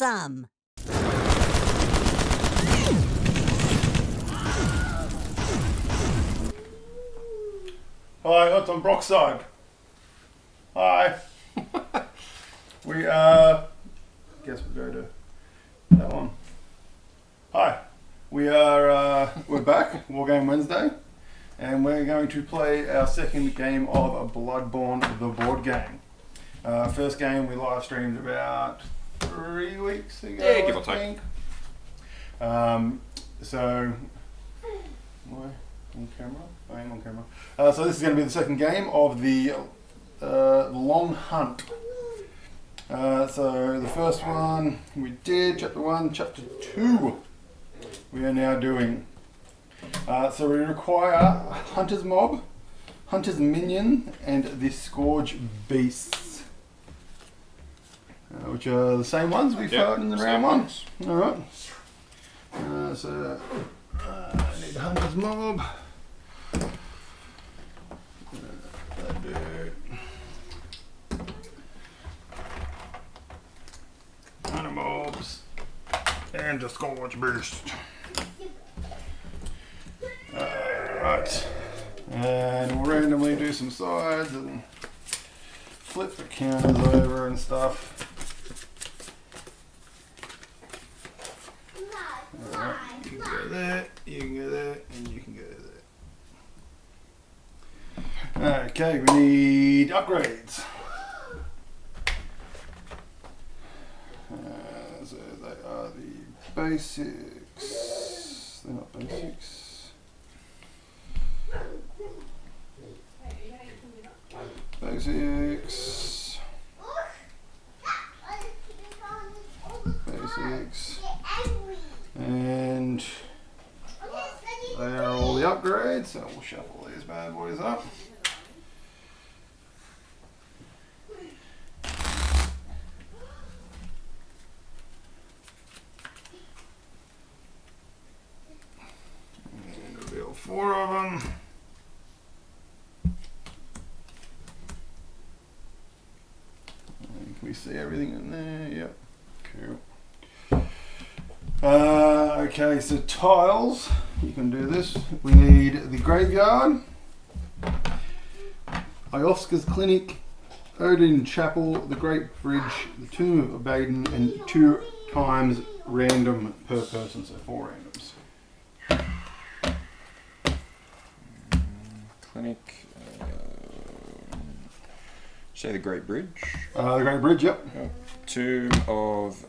Awesome! Hi, it's on Brock's side. Hi. We guess we'll go to that one. Hi. We're back, War Game Wednesday, and we're going to play our second game of Bloodborne the Board game. First game we live streamed about 3 weeks ago. Yeah, give or take. So, on camera? I am on camera. So this is going to be the second game of the Long Hunt. So the first one we did, Chapter 1, Chapter 2 we are now doing. So we require a Hunter's Mob, Hunter's Minion, and the Scourge Beasts. Which are the same ones we fought in the round one. Alright. So I need a Hunter's Mob. Hunter Mobs. And just Scourge Beast. Alright. And we'll randomly do some sides and flip the counters over and stuff. Alright, you can go there, you can go there, and you can go there. Okay, we need upgrades. So they are the basics. They're not basics. Basics. Basics. And they are all the upgrades, so we'll shuffle these bad boys up. And there'll be all 4 of them. And can we see everything in there? Yep. Cool. Okay, so tiles, you can do this. We need the Graveyard, Iosca's Clinic, Odin Chapel, the Great Bridge, the Tomb of Abaddon, and 2 times random per person, so 4 randoms. Clinic. Say the Great Bridge. The Great Bridge, yep. Tomb of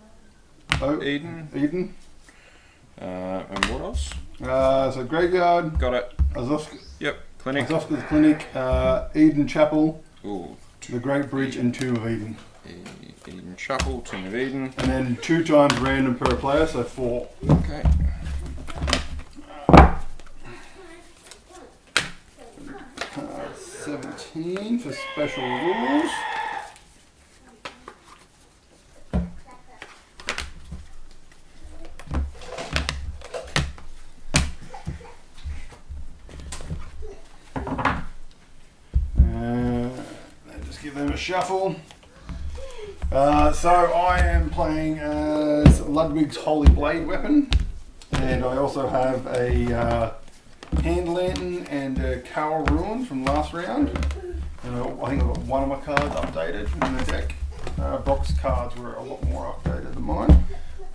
Eden. And what else? So Graveyard. Got it. Yep. Clinic. Iosca's Clinic, Eden Chapel, Ooh, the Great Bridge, and Tomb of Eden. Eden Chapel, Tomb of Eden. And then 2 times random per player, so 4. Okay. 17 for special rules. Just give them a shuffle. So I am playing as Ludwig's Holy Blade weapon, and I also have a Hand Lantern and a Cowl Ruin from last round. And I think I've got one of my cards updated in the deck. Brock's cards were a lot more updated than mine.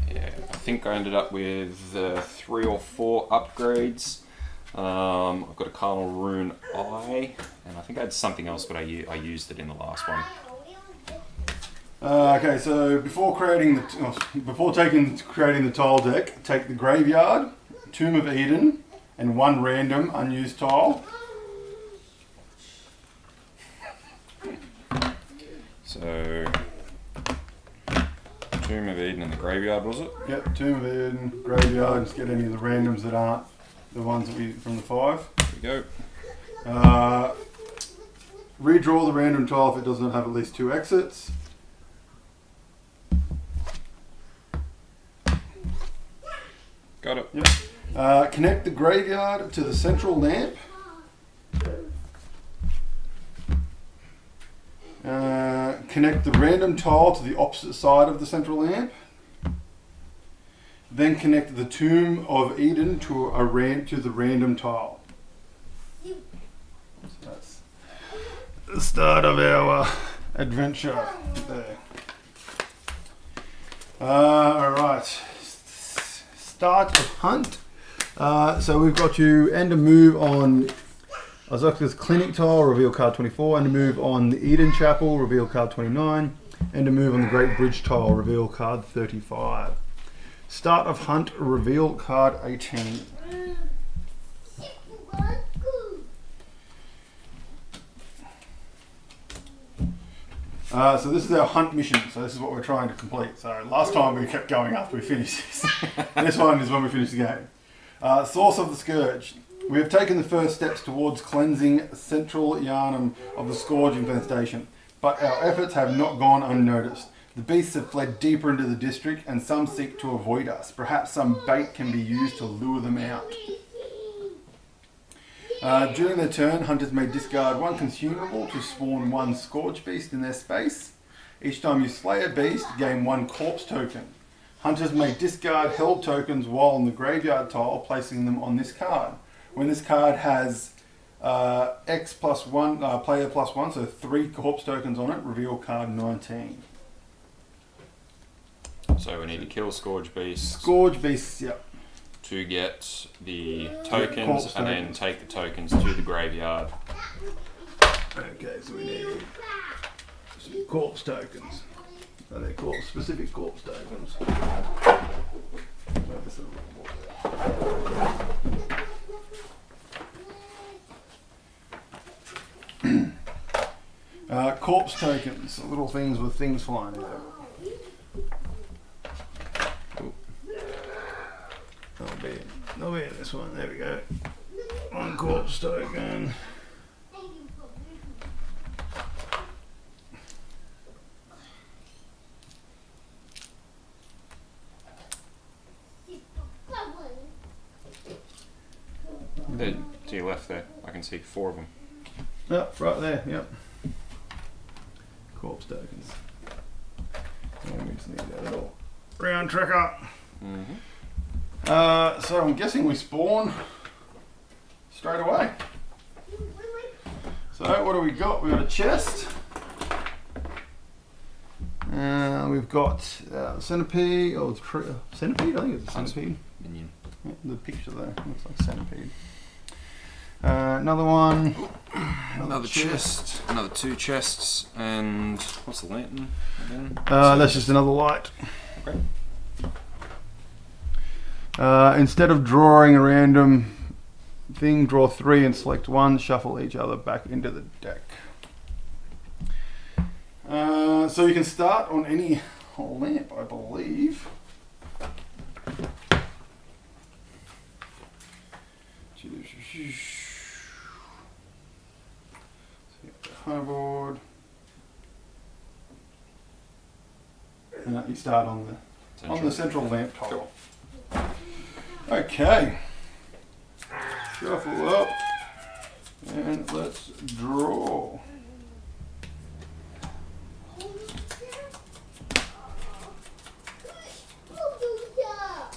Yeah, I think I ended up with 3 or 4 upgrades. I've got a Carnal Rune Eye, and I think I had something else, but I used it in the last one. Okay, so before creating the tile deck, take the Graveyard, Tomb of Eden, and 1 random unused tile. So, Tomb of Eden and the Graveyard, was it? Yep, Tomb of Eden, Graveyard, just get any of the randoms that aren't the ones that we from the 5. There we go. Redraw the random tile if it does not have at least 2 exits. Got it. Yep. Connect the Graveyard to the central lamp. Connect the random tile to the opposite side of the central lamp. Then connect the Tomb of Eden to the random tile. So that's the start of our adventure there. Alright. Start of hunt. So we've got to end a move on Azuka's Clinic tile, reveal card 24, and a move on the Eden Chapel, reveal card 29, and a move on the Great Bridge tile, reveal card 35. Start of hunt, reveal card 18. So this is our hunt mission, so this is what we're trying to complete. So last time we kept going after we finished this. This one is when we finish the game. Source of the Scourge. We have taken the first steps towards cleansing Central Yarnum of the Scourge infestation, but our efforts have not gone unnoticed. The beasts have fled deeper into the district and some seek to avoid us. Perhaps some bait can be used to lure them out. During their turn, hunters may discard one consumable to spawn one Scourge Beast in their space. Each time you slay a beast, gain one corpse token. Hunters may discard held tokens while on the graveyard tile, placing them on this card. When this card has X plus 1, player plus 1, so 3 corpse tokens on it, reveal card 19. So we need to kill Scourge Beast. Scourge Beasts, yep. To get the tokens and then take the tokens to the graveyard. Okay, so we need some corpse tokens. So they're specific corpse tokens. Corpse tokens, little things with things flying out. They'll be in this one. There we go. One corpse token. There, to your left there, I can see 4 of them. Yep, right there. Yep. Corpse tokens. And we just need that little round tracker. Mm-hmm. So I'm guessing we spawn straight away. So what do we got? We've got a chest. We've got centipede. Oh, centipede? I think it's a centipede. Minion. Yeah, the picture there looks like centipede. Another one. Another chest. Another 2 chests. And what's the lantern again? That's just another light. Okay. Instead of drawing a random thing, draw 3 and select 1. Shuffle each other back into the deck. So you can start on any lamp, I believe. Hoverboard. You start on the central lamp tile. Okay. Shuffle up and let's draw.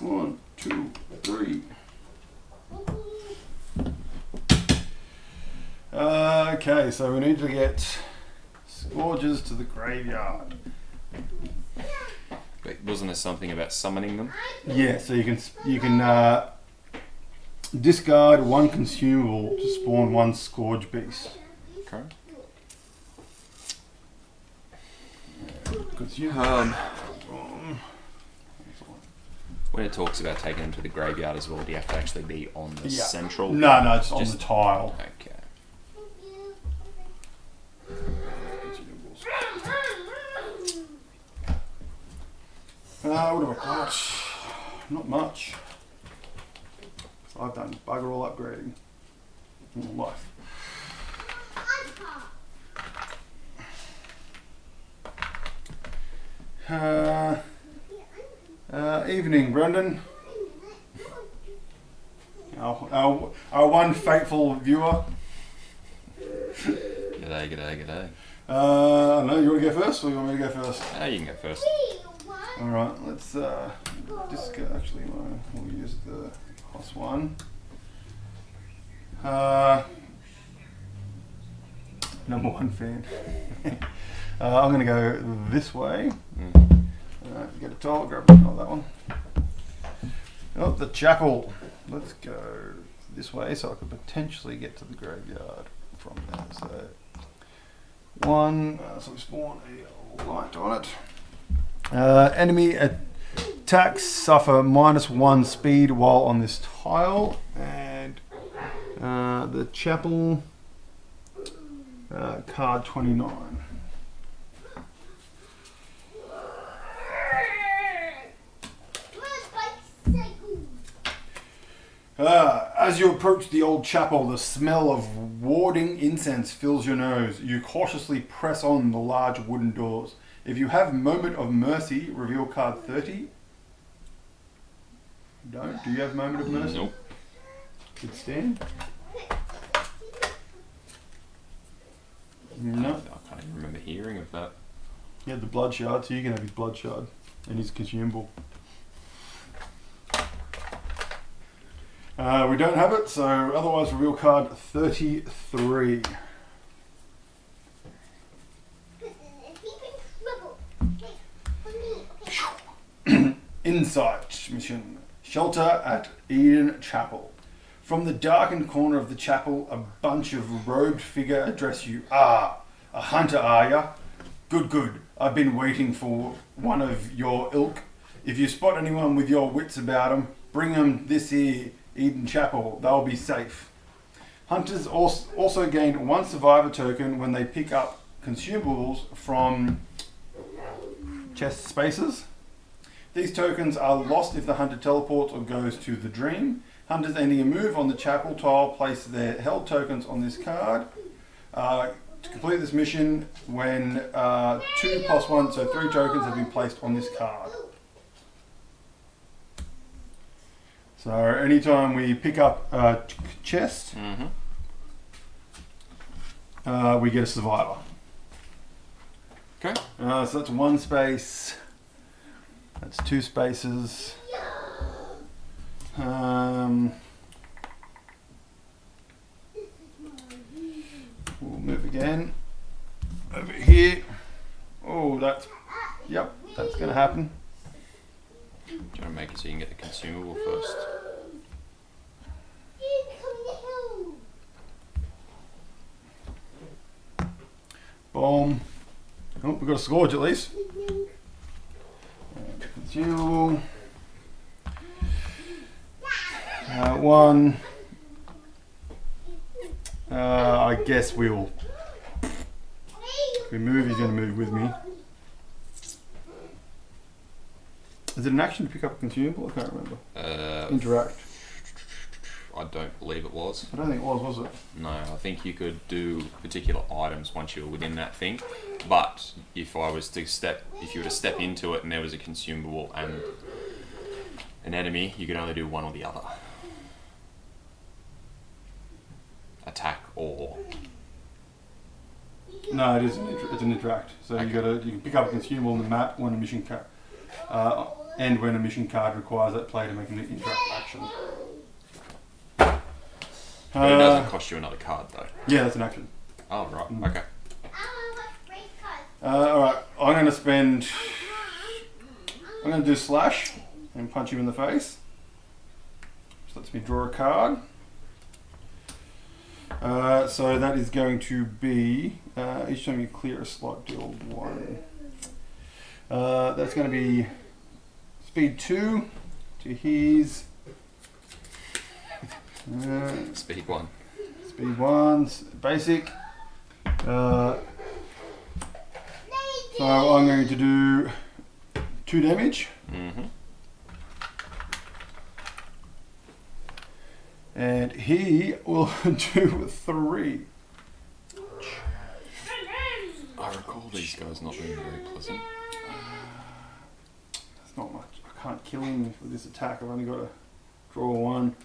1, 2, 3. Okay, so we need to get Scourges to the graveyard. But wasn't there something about summoning them? Yeah, so you can discard 1 consumable to spawn 1 Scourge Beast. Okay. When it talks about taking them to the graveyard as well, do you have to actually be on the central? No, it's on the tile. Okay. What have I got? Not much. I've done bugger all upgrading in my life. Evening, Brendan. Our one faithful viewer. G'day. I don't know, you want to go first or you want me to go first? You can go first. Alright, let's just go, actually we'll use the +1. Number 1 fan. I'm going to go this way. Get a tile, grab that one. Oh, the chapel. Let's go this way so I could potentially get to the graveyard from there. So 1, so we spawn a light on it. Enemy attacks suffer -1 speed while on this tile, and the chapel card 29. As you approach the old chapel, the smell of warding incense fills your nose. You cautiously press on the large wooden doors. If you have Moment of Mercy, reveal card 30. Don't? Do you have Moment of Mercy? Nope. Good stand? No. I can't even remember hearing of that. He had the blood shard, so you can have his blood shard and his consumable. We don't have it, so otherwise reveal card 33. Insight mission. Shelter at Eden Chapel. From the darkened corner of the chapel, a bunch of robed figure address you. Ah, a hunter are ya? Good, good. I've been waiting for one of your ilk. If you spot anyone with your wits about 'em, bring 'em this here Eden Chapel. They'll be safe. Hunters also gain 1 survivor token when they pick up consumables from chest spaces. These tokens are lost if the hunter teleports or goes to the dream. Hunters ending a move on the chapel tile place their held tokens on this card. To complete this mission, when 2 + 1, so 3 tokens have been placed on this card. So anytime we pick up a chest, we get a survivor. Okay. So that's 1 space. That's 2 spaces. We'll move again. Over here. Oh, that's going to happen. Do you want to make it so you can get the consumable first? Boom. Oh, we've got a Scourge at least. Consumable. 1. I guess we'll. If we move, he's going to move with me. Is it an action to pick up a consumable? I can't remember. Interact. I don't believe it was. I don't think it was it? No, I think you could do particular items once you were within that thing. But if you were to step into it and there was a consumable and an enemy, you could only do one or the other. Attack or. No, it is it's an interact. So okay. You can pick up a consumable on the map when a mission card, and when a mission card requires that player to make an interact action. But it doesn't cost you another card though. Yeah, that's an action. Oh right, okay. Alright, I'm going to do slash and punch you in the face. Which lets me draw a card. So that is going to be, each time you clear a slot, deal 1. That's going to be speed 2 to his... Speed 1. Speed 1, basic. So I'm going to do 2 damage. And he will do 3. I recall these guys not being very pleasant. That's not much. I can't kill him with this attack. I've only got to draw 1.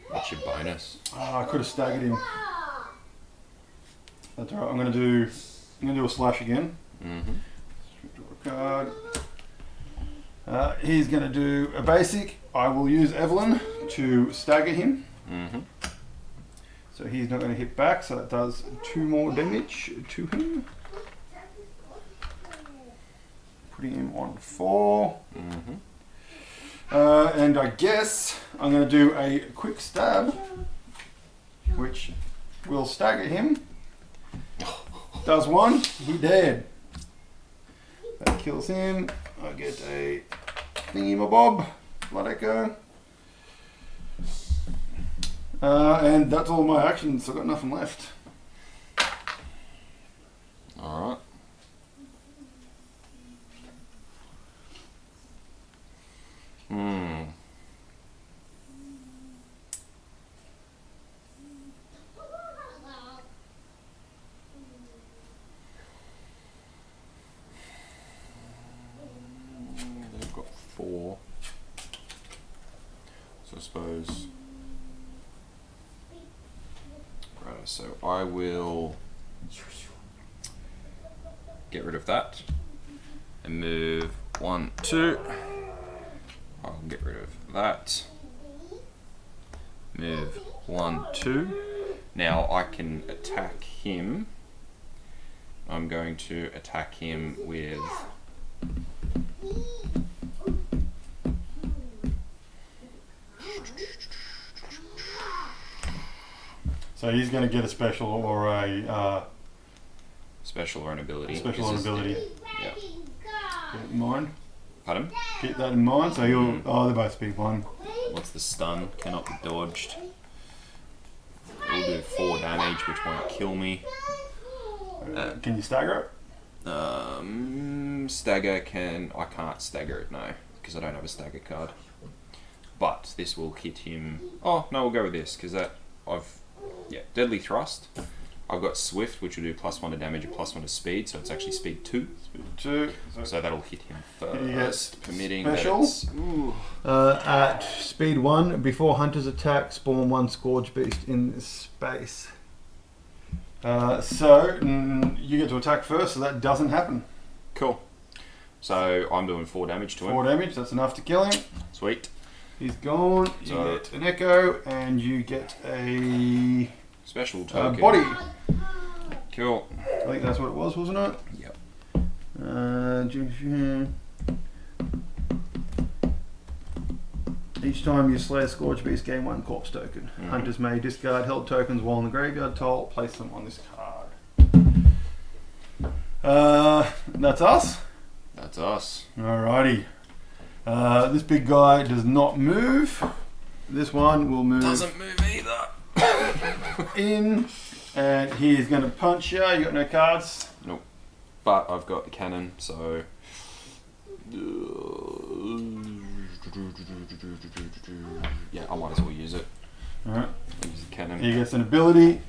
What's your bonus? bonus. I could have staggered him. That's alright. I'm gonna do a slash again. Mm-hmm. Draw a card. He's gonna do a basic. I will use Evelyn to stagger him. Mm-hmm. So he's not going to hit back, so that does 2 more damage to him. Putting him on 4. Mm-hmm. And I guess I'm going to do a quick stab, which will stagger him. Does 1, he dead. That kills him. I get a thingy-mabob, blood echo. And that's all my actions, so I've got nothing left. Alright. They've got 4. So I suppose... Right, so I will get rid of that and move 1, 2. I'll get rid of that. Move 1, 2. Now I can attack him. I'm going to attack him with So he's going to get a special or a special or an ability. special or an ability. Yeah. Keep it in mind. Pardon? Keep that in mind. So he'll. Oh, they're both speed 1. What's the stun? Cannot be dodged. It'll do 4 damage, which won't kill me. Can you stagger it? Stagger can... I can't stagger it, no. Because I don't have a stagger card. But this will hit him... Oh, no, we'll go with this. Because that... Yeah, Deadly Thrust. I've got Swift, which will do +1 to damage and +1 to speed. So it's actually speed 2. Speed 2. So that'll hit him He gets first. Permitting special. At speed 1, before hunters attack, spawn 1 Scourge Beast in this space. You get to attack first, so that doesn't happen. Cool. So I'm doing 4 damage to him. 4 damage, that's enough to kill him. Sweet. He's gone. You So- get an echo, and you get a Special token. body. Cool. I think that's what it was, wasn't it? Yep. Each time you slay a Scourge Beast, gain 1 corpse token. Mhm. Hunters may discard held tokens while in the graveyard tile. Place them on this card. That's us. That's us. Alrighty. This big guy does not move. This one will move Doesn't move either. in, and he's going to punch you. You got no cards. Nope. But I've got the cannon, so. Yeah, I might as well use it. Alright. Use the cannon. He gets an ability,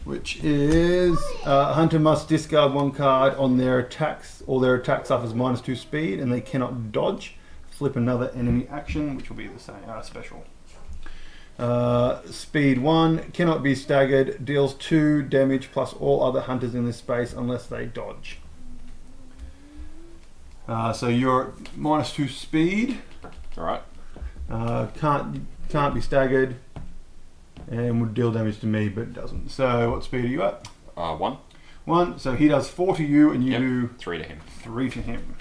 which is hunter must discard 1 card on their attacks, or their attack suffers -2 speed, and they cannot dodge. Flip another enemy action, which will be the same special. Speed 1 cannot be staggered. Deals 2 damage plus all other hunters in this space unless they dodge. So you're at -2 speed. All right. Can't be staggered, and would deal damage to me, but it doesn't. So what speed are you at? 1. 1. So he does 4 to you, and you Yep. do 3 to him. 3 to him.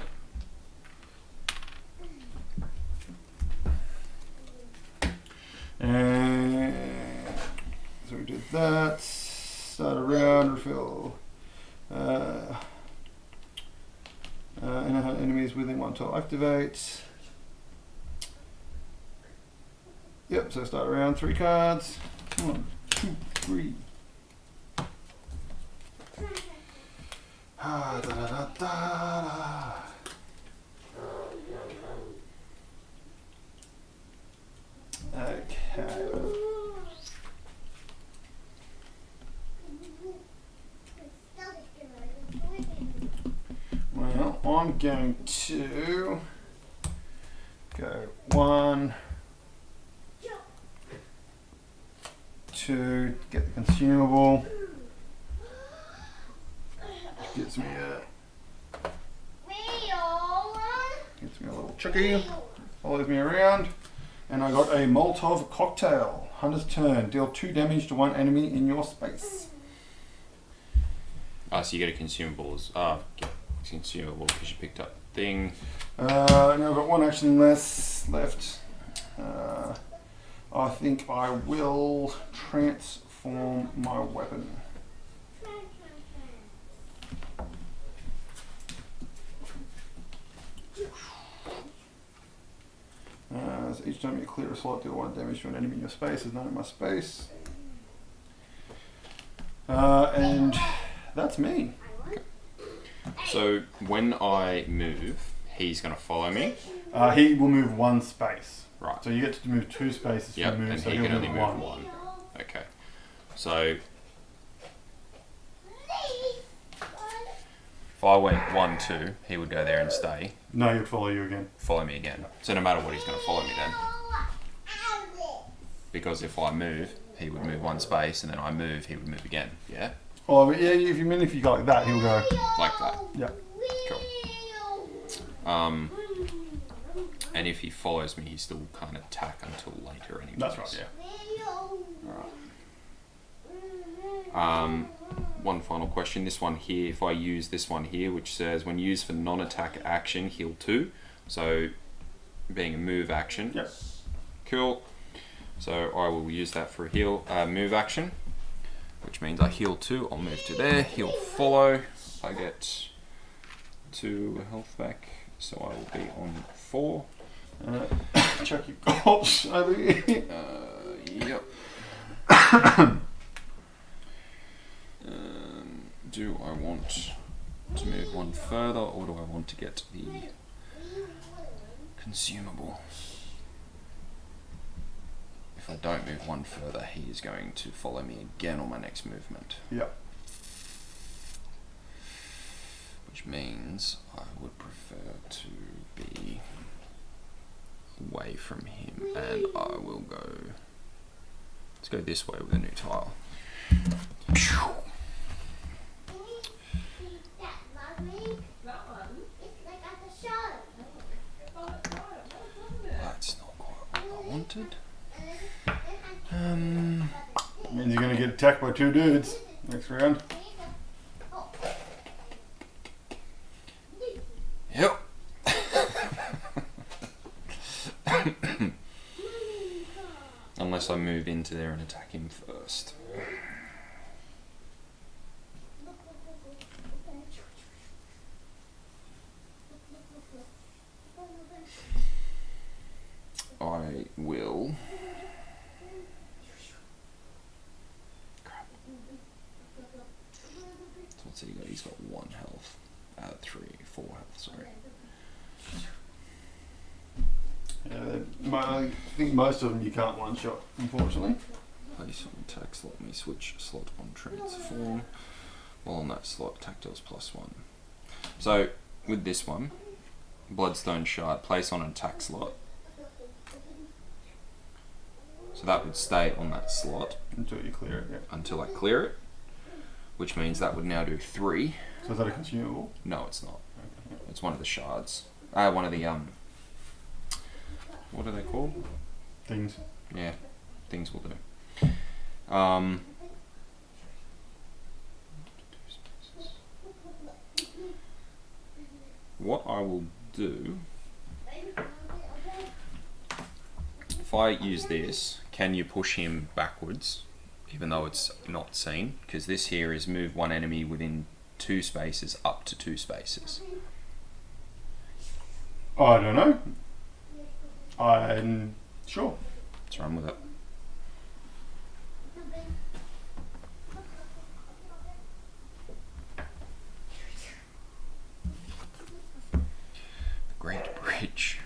And so we did that. Start a round, refill. Enemies within 1 tile activate. Yep, so start around 3 cards. 1, 2, 3. Da, da, da, da. Okay. Well, I'm going to go 1, to get the consumable. Gets me a little chickie. Follows me around. And I got a Molotov cocktail. Hunter's turn. Deal 2 damage to one enemy in your space. So you get a consumable get consumable because you picked up the thing. Now I've got 1 action left. I think I will transform my weapon. So each time you clear a slot, deal 1 damage to an enemy in your space. There's none in my space. And that's me. So when I move, he's going to follow me. He will move 1 space. Right. So you get to move 2 spaces. Yep, to move, and so he he'll can only move 1. 1. Okay. So if I went 1, 2, he would go there and stay. No, he'll follow you again. Follow me again. So no matter what, he's going to follow me then. Because if I move, he would move 1 space, and then I move, he would move again. Yeah? Oh, yeah, if you go like that, he'll go. Like that. Yeah. Cool. And if he follows me, he still can't attack until later anyway. That's right, yeah. Alright. One final question. This one here, if I use this one here, which says when used for non-attack action, heal 2. So, being a move action. Yep. Cool. So I will use that for a move action, which means I heal 2. I'll move to there. He'll follow. I get 2 health back, so I will be on 4. Chuck your corpse over here. Yep. Do I want to move 1 further, or do I want to get the consumable? If I don't move 1 further, he is going to follow me again on my next movement. Yep. Which means I would prefer to be away from him, and I will go. Let's go this way with a new tile. That's not quite what I wanted. Means you're going to get attacked by 2 dudes next round. Yep. Unless I move into there and attack him first. I will. Crap. So what's he got? He's got 1 health. 4 health, sorry. Yeah, I think most of them you can't one-shot, unfortunately. Place on attack slot, me switch slot on transform. While on that slot, attack deals +1. So, with this one, Bloodstone Shard, place on an attack slot. So that would stay on that slot. Until you clear it, yeah. Until I clear it. Which means that would now do 3. So is that a consumable? No, it's not. Okay. It's one of the shards. One of the, what are they called? Things. Yeah, things will do. What I will do, if I use this, can you push him backwards, even though it's not seen? Because this here is move 1 enemy within 2 spaces up to 2 spaces. I don't know. I'm sure. Let's run with it. The Great Bridge.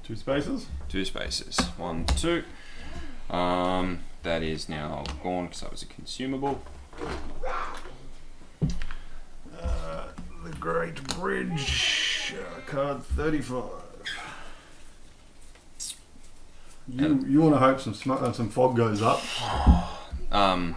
2 spaces? 2 spaces. 1, 2. That is now gone because that was a consumable. The Great Bridge. Card 35. You want to hope some fog goes up. Yeah.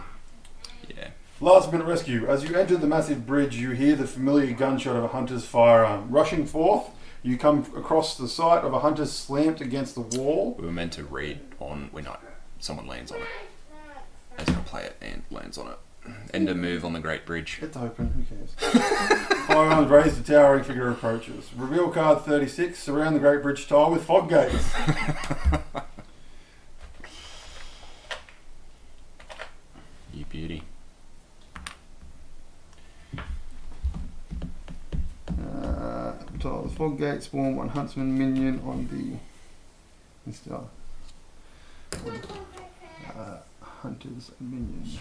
Last minute rescue. As you enter the massive bridge, you hear the familiar gunshot of a hunter's firearm. Rushing forth, you come across the sight of a hunter slammed against the wall. We were meant to read on when someone lands on it. I was going to play it and lands on it. End a move on the Great Bridge. It's open, who cares? Firearms raised, a towering figure approaches. Reveal card 36, surround the Great Bridge tile with fog gates. You beauty. The fog gate spawn one huntsman minion on the hunters and minions.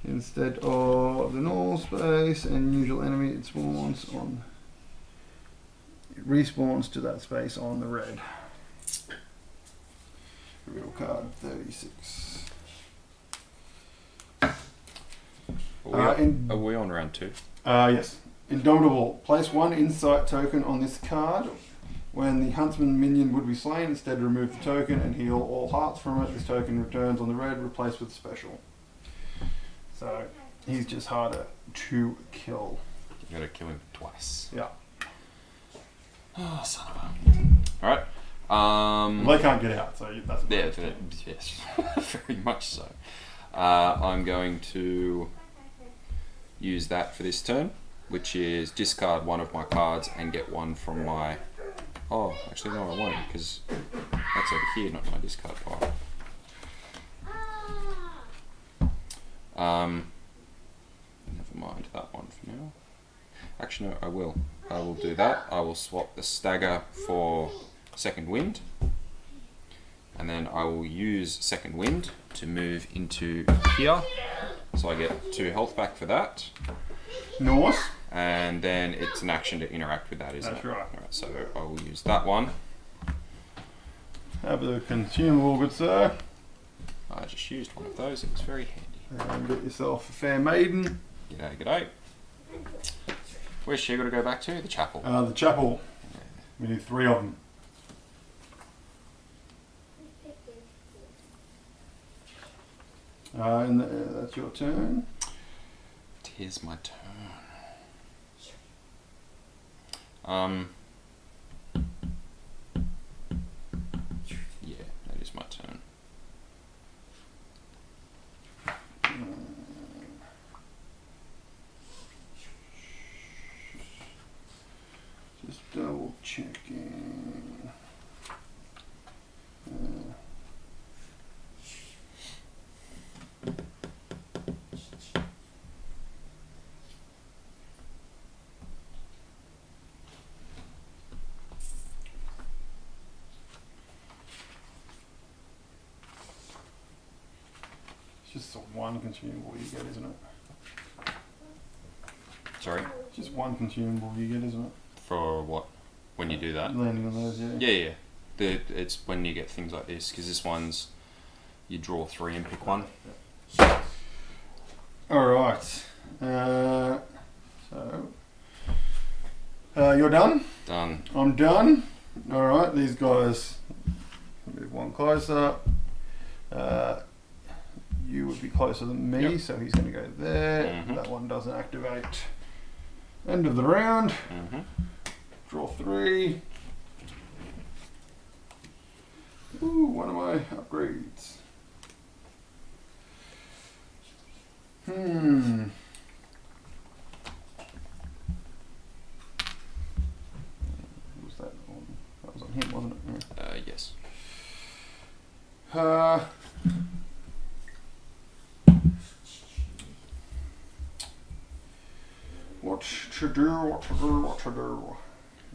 Instead of the normal space and usual enemy, it respawns to that space on the red. Reveal card 36. Are we on round 2? Yes. Indomitable. Place one insight token on this card. When the huntsman minion would be slain, instead remove the token and heal all hearts from it. This token returns on the red, replaced with special. So he's just harder to kill. You gotta kill him twice. Yeah. Oh, son of a. Alright. They can't get out, so that's yes, very much so. I'm going to use that for this turn, which is discard one of my cards and get one from my... Oh, actually no, I won't, because that's over here, not my discard pile. Never mind that one for now. Actually, no, I will. I will do that. I will swap the stagger for second wind, and then I will use second wind to move into here. So I get 2 health back for that. Nice. And then it's an action to interact with that, isn't it? That's right. Alright, so I will use that one. Have the consumable, good sir. I just used one of those, it was very handy. And get yourself a fair maiden. G'day, g'day. Where's she got to go back to? The chapel. The chapel. We need 3 of them. And that's your turn. Tis my turn. Yeah, that is my turn. Just double checking. It's just the one consumable you get, isn't it? Sorry? Just one consumable you get, isn't it? For what? When you do that? Landing on those, yeah. Yeah, yeah. It's when you get things like this, because this one's you draw 3 and pick one. Alright. You're done? Done. I'm done. Alright, these guys move one closer. You would be closer than me, yep. so he's going to go there. Mm-hmm. That one doesn't activate. End of the round. Mm-hmm. Draw 3. Ooh, one of my upgrades. Was that on? That was on him, wasn't it? Yeah. Yes. What to do?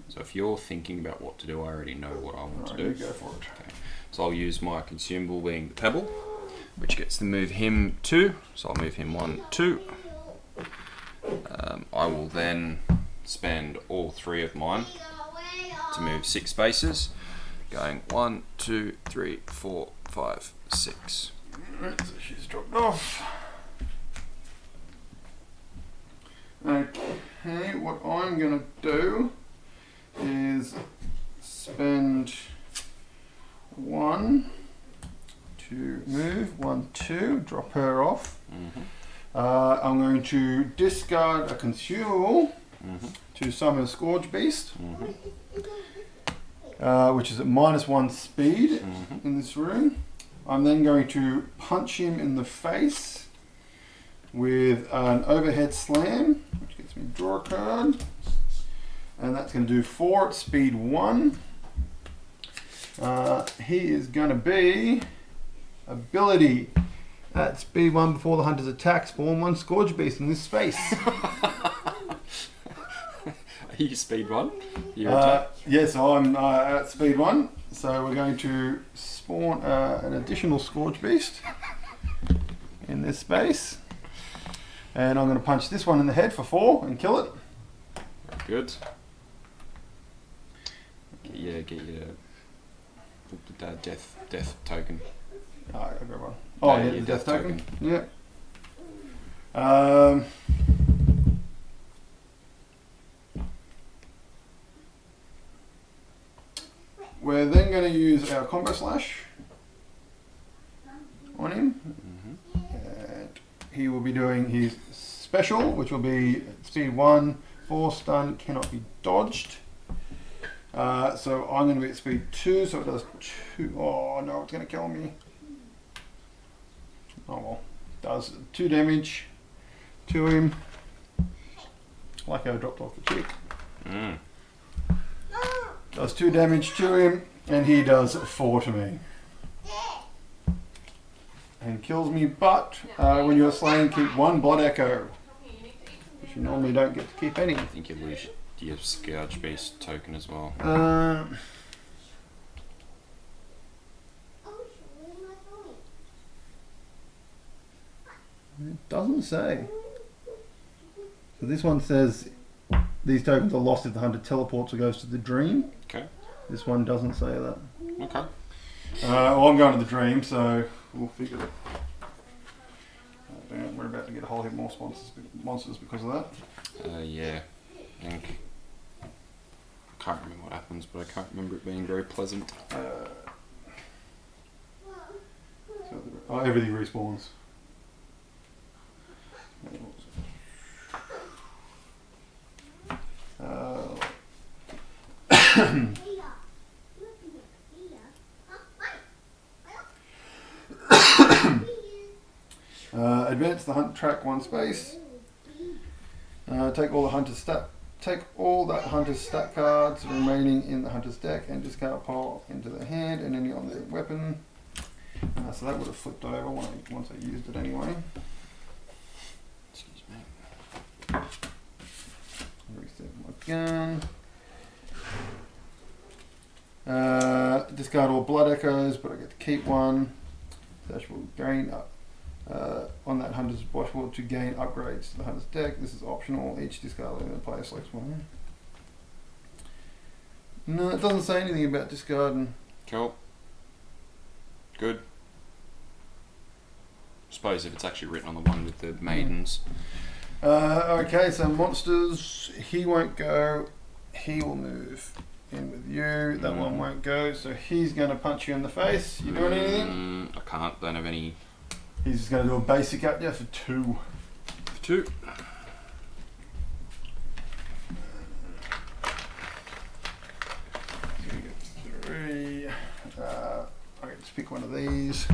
So if you're thinking about what to do, I already know what I want to do. Go for it. Okay. So I'll use my consumable being the pebble, which gets to move him 2. So I'll move him 1, 2. I will then spend all 3 of mine to move 6 spaces, going 1, 2, 3, 4, 5, 6. Right, so she's dropped off. Okay, what I'm going to do is spend 2, drop her off. Mm-hmm. I'm going to discard a consumable Mm-hmm. to summon a Scourge Beast, Mm-hmm. which is at -1 speed Mm-hmm. in this room. I'm then going to punch him in the face with an overhead slam, which gets me to draw a card. And that's going to do 4 at speed 1. He is going to be ability at speed 1 before the hunter's attack. Spawn 1 Scourge Beast in this space. Are you speed 1? Your attack? Yes, I'm at speed 1. So we're going to spawn an additional Scourge Beast in this space. And I'm going to punch this one in the head for 4 and kill it. Good. Get your death token. Oh, I grab one. Oh, No, yeah, your the death death token. token. Yeah. We're then going to use our combo slash on him. Mm-hmm. And he will be doing his special, which will be speed 1, 4 stun, cannot be dodged. So I'm going to be at speed 2, so it does 2. Oh no, it's going to kill me. Oh well. Does 2 damage to him. Like how I dropped off the cheek. Mm. Does 2 damage to him, and he does 4 to me. And kills me, but when you're slain, keep 1 blood echo. Which you normally don't get to keep any. I think you lose your Scourge Beast token as well. It doesn't say. So this one says these tokens are lost if the hunter teleports or goes to the dream. Okay. This one doesn't say that. Okay. Well, I'm going to the dream, so we'll figure it. We're about to get a whole heap more monsters because of that. Yeah. I think. I can't remember what happens, but I can't remember it being very pleasant. Everything respawns. Advance the hunt track 1 space. Take all that hunter's stat cards remaining in the hunter's deck and discard pile into their hand and any on their weapon. So that would have flipped over once I used it anyway. Excuse me. Reset my gun. Discard all blood echoes, but I get to keep 1. Dash will gain up on that hunter's watchword to gain upgrades to the hunter's deck. This is optional. Each discard element player selects 1. No, it doesn't say anything about discarding. Cool. Good. Suppose if it's actually written on the one with the maidens. Okay, so monsters. He won't go. He will move in with you. That one won't go. So he's going to punch you in the face. You doing anything? I can't. Don't have any. He's just going to do a basic at you for 2. For 2. So you get 3. I get to pick one of these.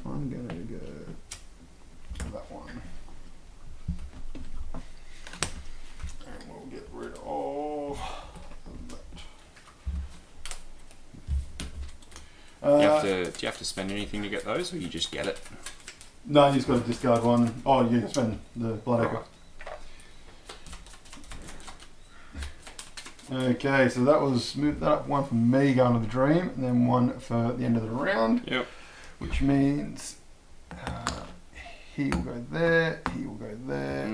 I'm going to go to that one. And we'll get rid of that. Do you have to spend anything to get those, or you just get it? No, you just got to discard 1. Oh, you can spend the blood echo. Okay, so that was moved that up 1 for me going to the dream, and then 1 for the end of the round. Yep. Which means he will go there, he will go there,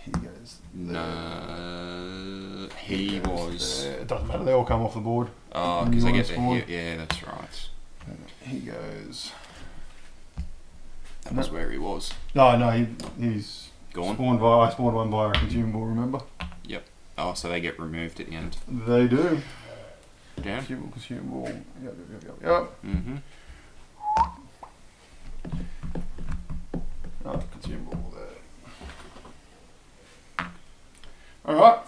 he goes there. No, he was. There. It doesn't matter, they all come off the board. Oh, because I get the hit. Yeah, that's right. He goes. That was where he was. No, he's Gone. I spawned one by a consumable, remember? Yep. Oh, so they get removed at the end. They do. Down. Consumable. Yep. Mm-hmm. Oh, consumable there. Alright.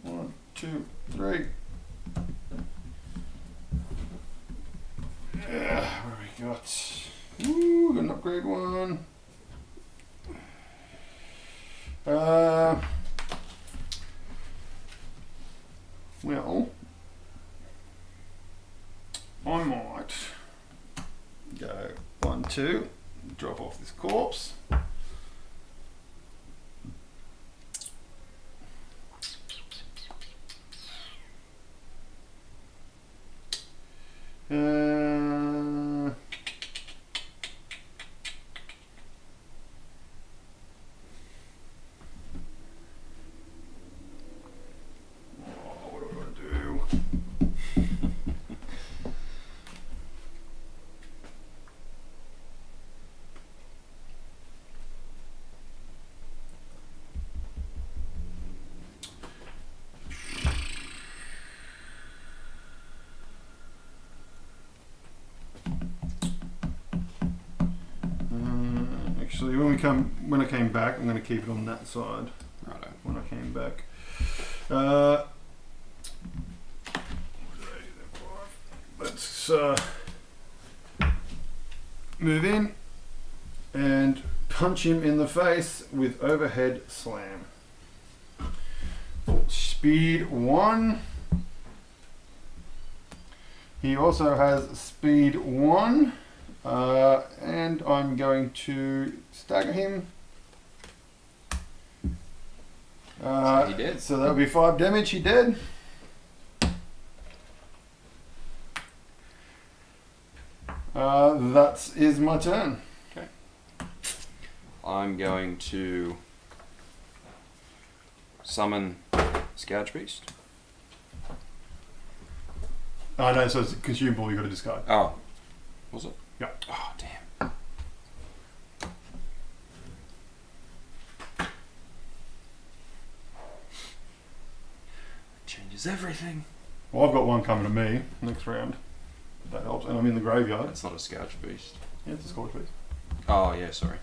1, 2, 3. Yeah, what have we got? Ooh, got an upgrade one. Well, I might go 1, 2, drop off this corpse. What do I want to do? Actually, when I came back, I'm going to keep it on that side. Righto. When I came back, let's move in and punch him in the face with overhead slam. Speed 1. He also has speed 1. And I'm going to stagger him. So he did. So that'll be 5 damage. He did. That is my turn. Okay. I'm going to summon Scourge Beast. Oh no, so it's a consumable you got to discard. Oh, was it? Yeah. Oh, damn. Changes everything. Well, I've got one coming to me next round. That helps. And I'm in the graveyard. It's not a Scourge Beast. Yeah, it's a Scourge Beast. Oh, yeah, sorry.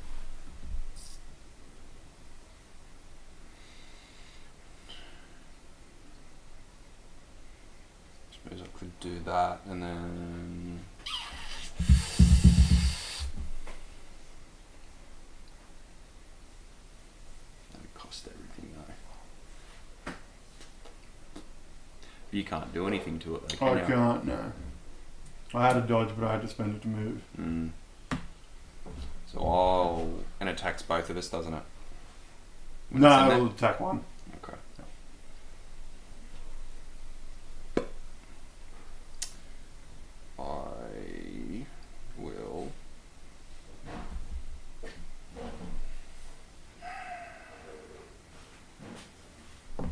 Suppose I could do that and then... That would cost everything though. You can't do anything to it though, I can you? can't, no. I had a dodge, but I had to spend it to move. Mm. So I'll... And it attacks both of us, doesn't it? When it's in No, there? it'll attack one. Okay. I will... Oh,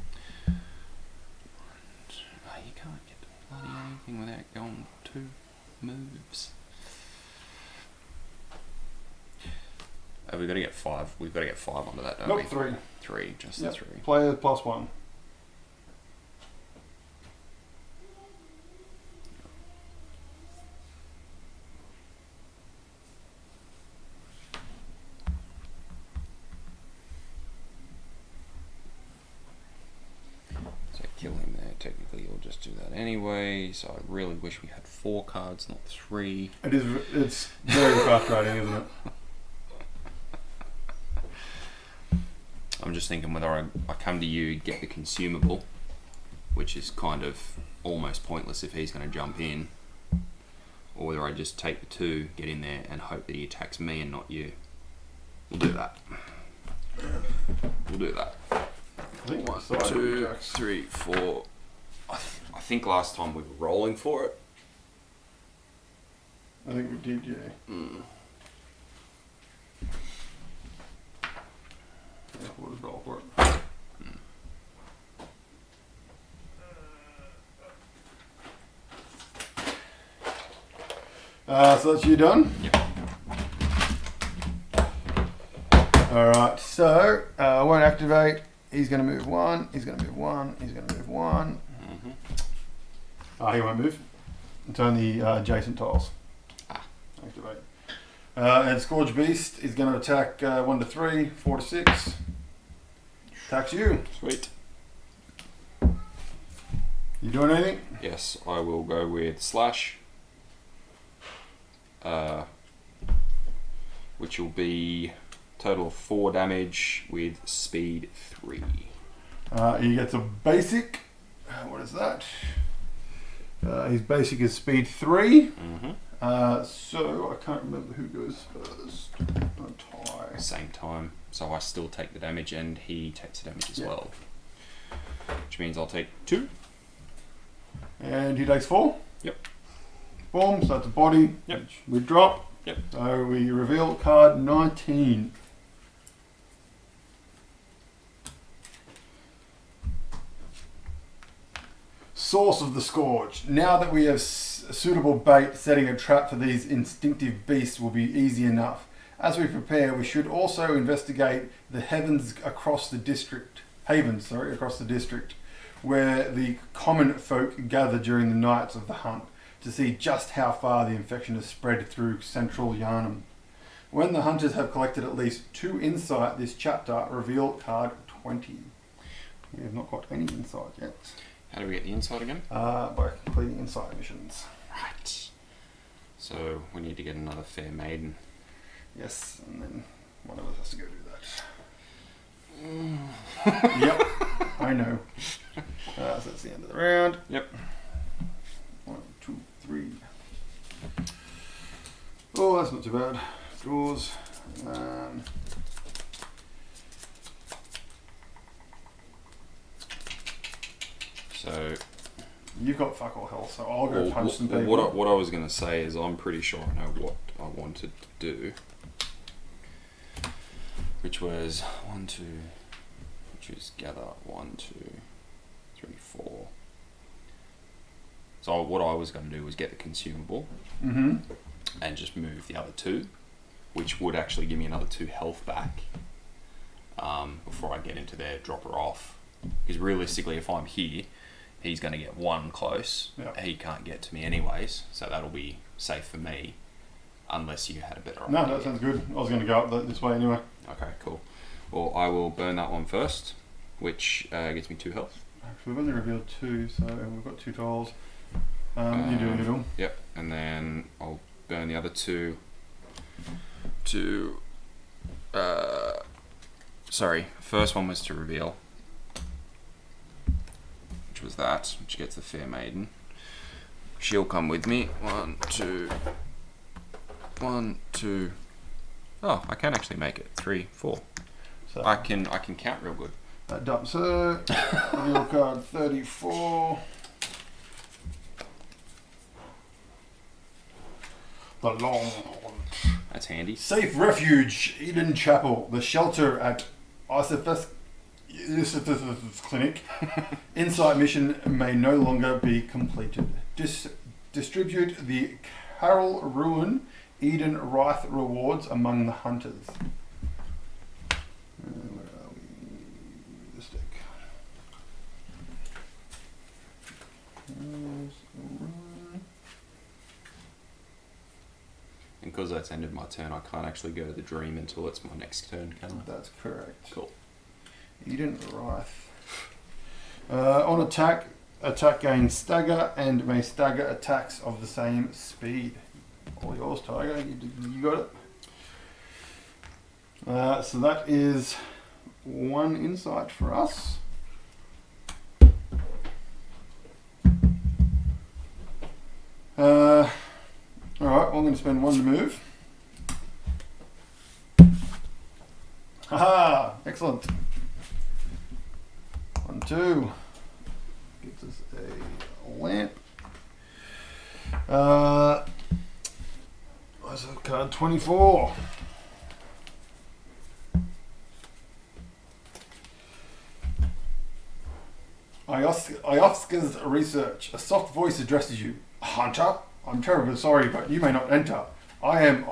you can't get bloody anything without going 2 moves. Oh, we've got to get 5. We've got to get 5 onto that, don't we? Nope, 3. 3, just Yep. the 3. Player plus 1. So kill him there. Technically, you'll just do that anyway. So I really wish we had 4 cards, not 3. It's very frustrating, isn't it? I'm just thinking whether I come to you, get the consumable, which is kind of almost pointless if he's going to jump in, or whether I just take the 2, get in there, and hope that he attacks me and not you. We'll do that. We'll do that. I think 1, side 2, attacks. 3, 4. I think last time we were rolling for it. I think we did, yeah. Mm. Yeah, we'll just roll for it. So that's you done? Yep. Alright, so I won't activate He's going to move 1. He's going to move 1. He's going to move 1. Mm-hmm. He won't move. It's only adjacent tiles. Activate. And Scourge Beast is going to attack 1 to 3, 4 to 6. Attacks you. Sweet. You doing anything? Yes, I will go with slash. Which will be total of 4 damage with speed 3. He gets a basic. What is that? His basic is speed 3. Mm-hmm. So I can't remember who goes first. Tie. Same time, so I still take the damage and he takes the damage as well. Which means I'll take 2. And he takes 4. Yep. Boom, so that's a body. Yep. Which we drop. Yep. So we reveal card 19. Source of the Scourge. Now that we have suitable bait, setting a trap for these instinctive beasts will be easy enough. As we prepare, we should also investigate the havens across the district, where the common folk gather during the nights of the hunt, to see just how far the infection has spread through central Yharnam. When the hunters have collected at least 2 insight this chapter, reveal card 20. We have not got any insight yet. How do we get the insight again? By completing insight missions. Right. So we need to get another fair maiden. Yes, and then one of us has to go do that. Yep, I know. So that's the end of the round. Yep. 1, 2, 3. Oh, that's not too bad. Draws. So You've got fuck all health, so I'll go punch some people. What I was going to say is I'm pretty sure I know what I wanted to do. Which was 1, 2, which is gather 1, 2, 3, 4. So what I was going to do was get the consumable and just move the other 2, which would actually give me another 2 health back before I get into there, drop her off. Because realistically, if I'm here, he's going to get 1 close. Yep. He can't get to me anyways, so that'll be safe for me, unless you had a better idea. No, that sounds good. I was going to go up this way anyway. Okay, cool. Well, I will burn that one first, which gets me 2 health. We've only revealed 2, so we've got 2 tiles. You do them. Yep, and then I'll burn the other 2 to... sorry, first one was to reveal, which was that, which gets the fair maiden. She'll come with me. 1, 2... 1, 2... Oh, I can actually make it. 3, 4. So I can count real good. That dumps her. Reveal card 34. The Longhorn. That's handy. Safe refuge, Eden Chapel, the shelter at Isophes Clinic. Insight mission may no longer be completed. Distribute the Carol Ruin Eden Wraith rewards among the hunters. Where are we? This deck. And because that's ended my turn, I can't actually go to the dream until it's my next turn, can I? That's correct. Cool. Eden Wraith. On attack gains stagger and may stagger attacks of the same speed. All yours, Tiger. You got it. So that is 1 insight for us. Alright, well, I'm going to spend 1 to move. Haha! Excellent. 1, 2. Gets us a lamp. What's that card? 24. Ioska's research. A soft voice addresses you. Hunter, I'm terribly sorry, but you may not enter. I am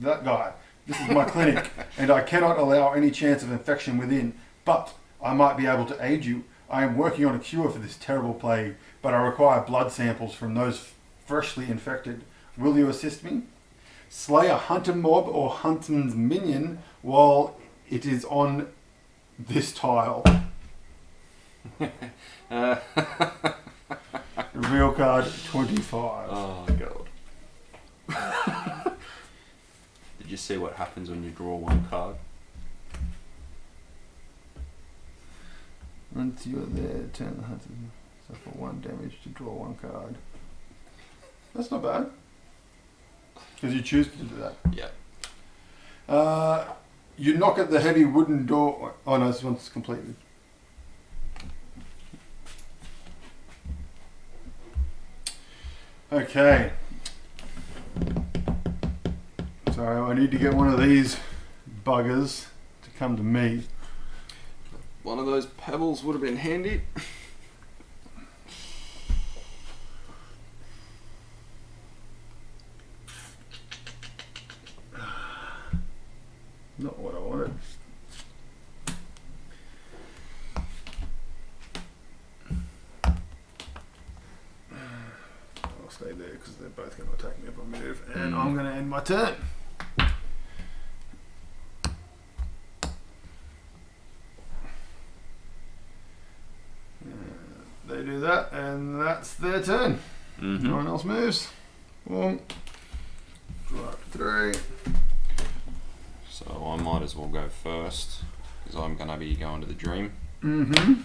that guy. This is my clinic, and I cannot allow any chance of infection within. But I might be able to aid you. I am working on a cure for this terrible plague, but I require blood samples from those freshly infected. Will you assist me? Slay a hunter mob or huntsman's minion while it is on this tile. Reveal card 25. Oh god. Did you see what happens when you draw one card? Once you are there, turn the hunter. Suffer 1 damage to draw 1 card. That's not bad. Because you choose to do that. Yeah. You knock at the heavy wooden door. Oh no, this one's completed. Okay. So I need to get one of these buggers to come to me. One of those pebbles would have been handy. Not what I wanted. I'll stay there because they're both going to attack me if I move, and I'm going to end my turn. They do that, and that's their turn. Mm-hmm. No one else moves. Boom. Draw up 3. So I might as well go first because I'm going to be going to the dream. Mm-hmm.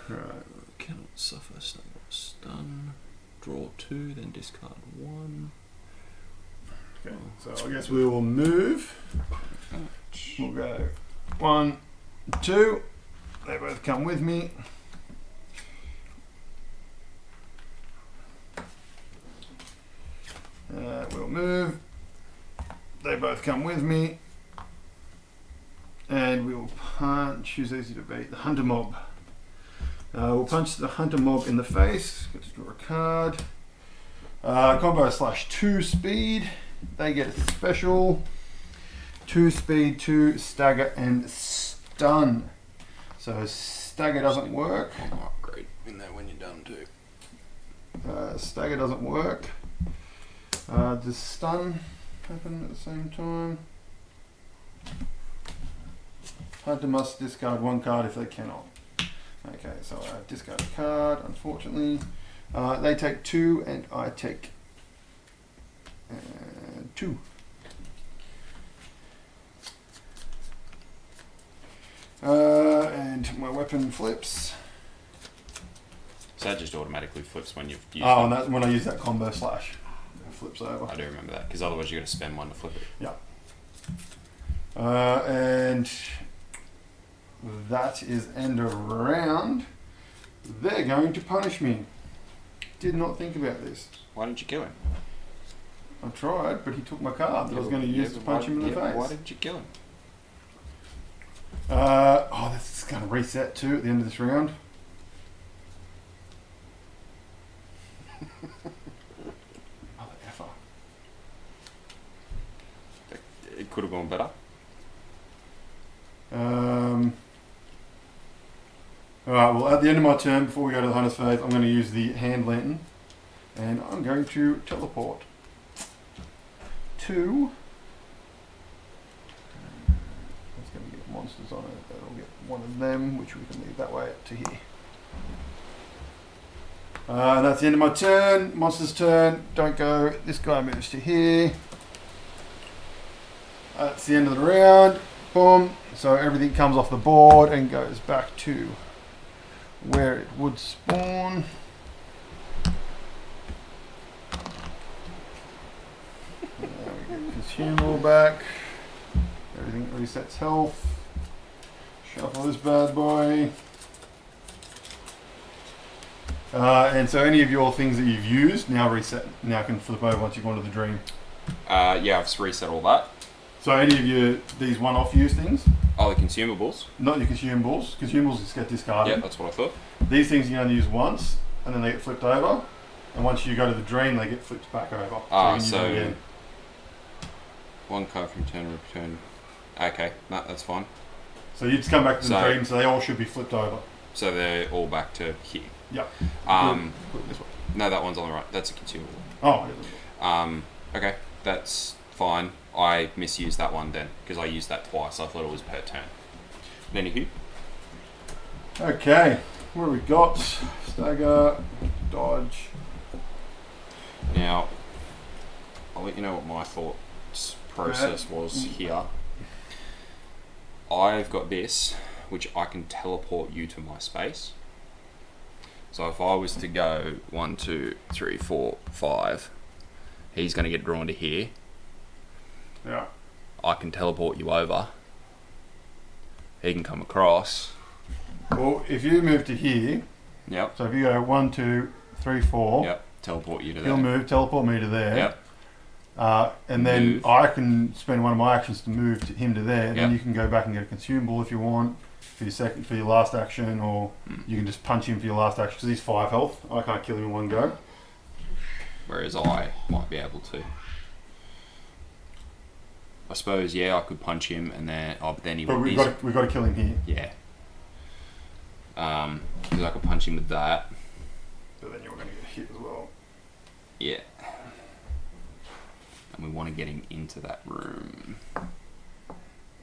Right. Cannot suffer stun. Draw 2, then discard 1. Okay, so I guess we will move. We'll go 1, 2. They both come with me. We'll move. They both come with me. And we will punch. Who's easy to beat? The hunter mob. We'll punch the hunter mob in the face. Get to draw a card. Combo /2 speed. They get a special. 2 speed, 2 stagger, and stun. So stagger doesn't work. I'll upgrade in there when you're done too. Stagger doesn't work. Does stun happen at the same time? Hunter must discard 1 card if they cannot. Okay, so I discard a card, unfortunately. They take 2 and I take 2. And my weapon flips. So that just automatically flips when you've used Oh, it. and when I use that combo slash, it flips over. I do remember that because otherwise you're going to spend 1 to flip it. Yeah. And that is end of round. They're going to punish me. Did not think about this. Why didn't you kill him? I tried, but he took my card that I was going to use to punch him in the face. Why didn't you kill him? This is going to reset too at the end of this round. Mother effer. It could have gone better. Alright, well at the end of my turn, before we go to the Hunter's Phase, I'm going to use the Hand Lantern. And I'm going to teleport to... That's going to get monsters on it. That'll get one of them, which we can leave that way to here. That's the end of my turn. Monster's turn. Don't go. This guy moves to here. That's the end of the round. Boom. So everything comes off the board and goes back to where it would spawn. Now we get consumable back. Everything resets health. Shuffle this bad boy. And so any of your things that you've used now reset. Now can flip over once you've gone to the dream. Yeah, I've reset all that. So any of these one-off use things, Oh, the consumables. not your consumables. Consumables just get discarded. Yeah, that's what I thought. These things you only use once, and then they get flipped over. And once you go to the drain leg, it flips back over. Ah, you can use it again. One card from turn return. Okay, no, that's fine. So you just come back to the drain, so they all should be flipped over. So they're all back to here. Yep. This one. No, that one's on the right. That's a consumable. Oh. Okay, that's fine. I misused that one then because I used that twice. I thought it was per turn. Anywho. Okay, what have we got? Stagger, dodge. Now, I'll let you know what my thought process was here. I've got this, which I can teleport you to my space. So if I was to go 1, 2, 3, 4, 5, he's going to get drawn to here. Yeah. I can teleport you over. He can come across. Well, if you move to here, Yep. so if you go 1, 2, 3, 4, Yep. Teleport you to he'll there. move, teleport me to there. Yep. And then Move. I can spend one of my actions to move him to there. Yep. Then you can go back and get a consumable if you want for your last action, or you can just punch him for your last action because he's 5 health. I can't kill him in one go. Whereas I might be able to. I suppose, yeah, I could punch him and then, but then he But would we've got to kill him here. Yeah. Because I could punch him with that. But then you're going to get hit as well. Yeah. And we want to get him into that room.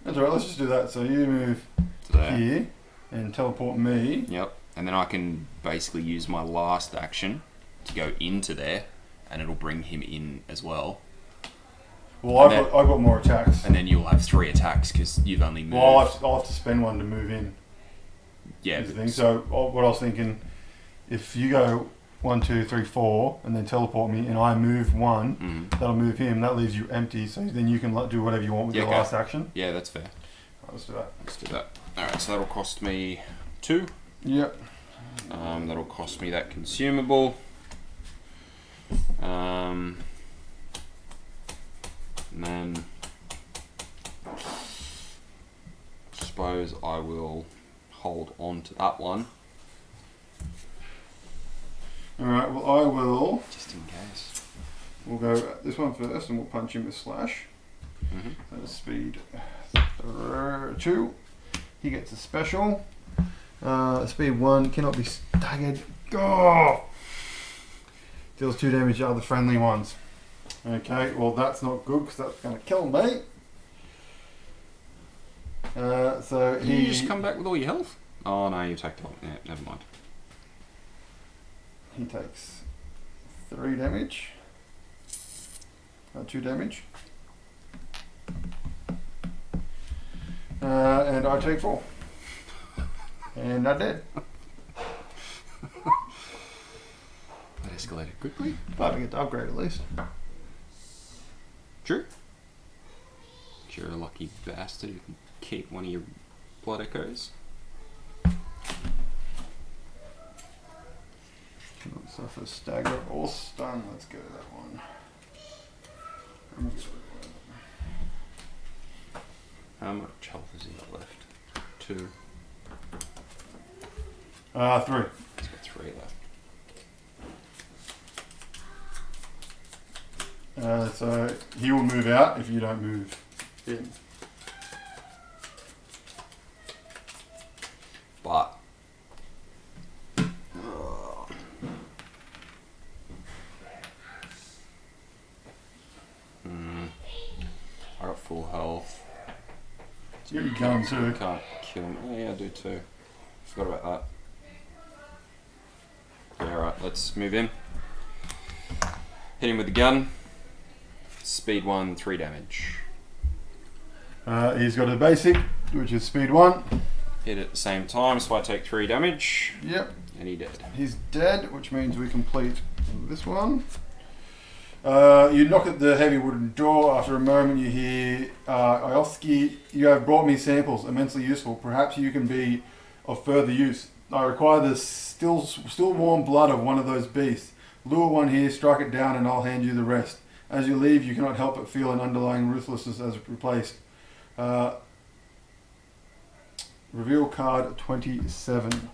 That's alright, let's just do that. So you move To there. here and teleport me. Yep. And then I can basically use my last action to go into there, and it'll bring him in as well. Well, I've got more attacks. And then you'll have 3 attacks because you've only moved. Well, I'll have to spend one to move in. Yeah. Is the thing. So what I was thinking, if you go 1, 2, 3, 4, and then teleport me, and I move 1, that'll move him. That leaves you empty. So then you can do whatever you want with your last action. Yeah, that's fair. Right, let's do that. Let's do that. Alright, so that'll cost me 2. Yep. That'll cost me that consumable. And then I suppose I will hold on to that one. Alright, well I will. Just in case. We'll go this one first and we'll punch him with slash. That's speed 2. He gets a special. Speed 1 cannot be staggered. Oh! Deals 2 damage to other friendly ones. Okay, well that's not good because that's going to kill me. So Did you just come back with all your health? Oh no, you attacked all. Yeah, never mind. He takes 3 damage. 2 damage. And I take 4. And I'm dead. That escalated quickly. But I get to upgrade at least. True. You're a lucky bastard who can keep one of your blood echoes. Cannot suffer stagger or stun. Let's go to that one. How much health has he got left? 2. 3. He's got 3 left. So he will move out if you don't move in. But I got full health. You got your gun too. Can't kill him. Oh yeah, I do too. Forgot about that. Yeah, alright, let's move in. Hit him with the gun. Speed 1, 3 damage. He's got a basic, which is speed 1. Hit at the same time, so I take 3 damage. Yep. And he dead. He's dead, which means we complete this one. You knock at the heavy wooden door. After a moment you hear, Iosky, you have brought me samples, immensely useful. Perhaps you can be of further use. I require the still warm blood of one of those beasts. Lure one here, strike it down, and I'll hand you the rest. As you leave, you cannot help but feel an underlying ruthlessness as replaced. Reveal card 27.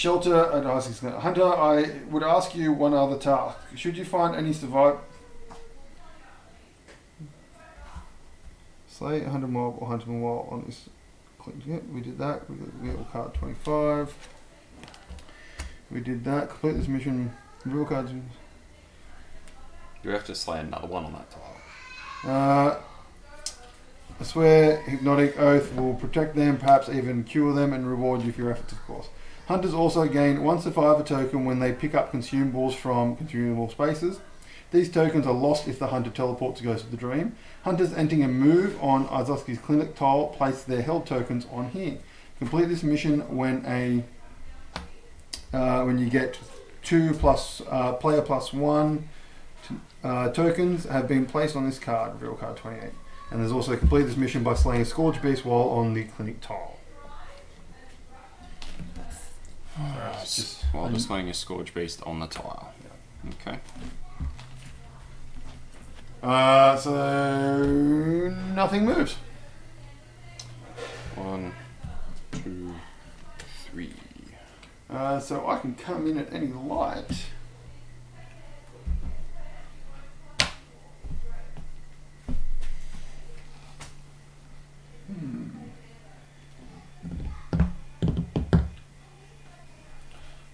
Shelter at Hunter, I would ask you one other task. Should you find any survive... Slay 100 mob or hunter mob on this... Yep, we did that. We got card 25. We did that. Complete this mission. Real cards. You have to slay another one on that tile. I swear, Hypnotic Oath will protect them, perhaps even cure them, and reward you for your efforts, of course. Hunters also gain one survivor token when they pick up consumables from consumable spaces. These tokens are lost if the hunter teleports or goes to the dream. Hunters entering a move on Azuski's clinic tile place their held tokens on here. Complete this mission when you get 2 plus player plus 1 tokens have been placed on this card, reveal card 28. And there's also complete this mission by slaying a Scourge Beast while on the clinic tile. While displaying a Scourge Beast on the tile. Yeah. Okay. So nothing moves. 1, 2, 3. So I can come in at any light.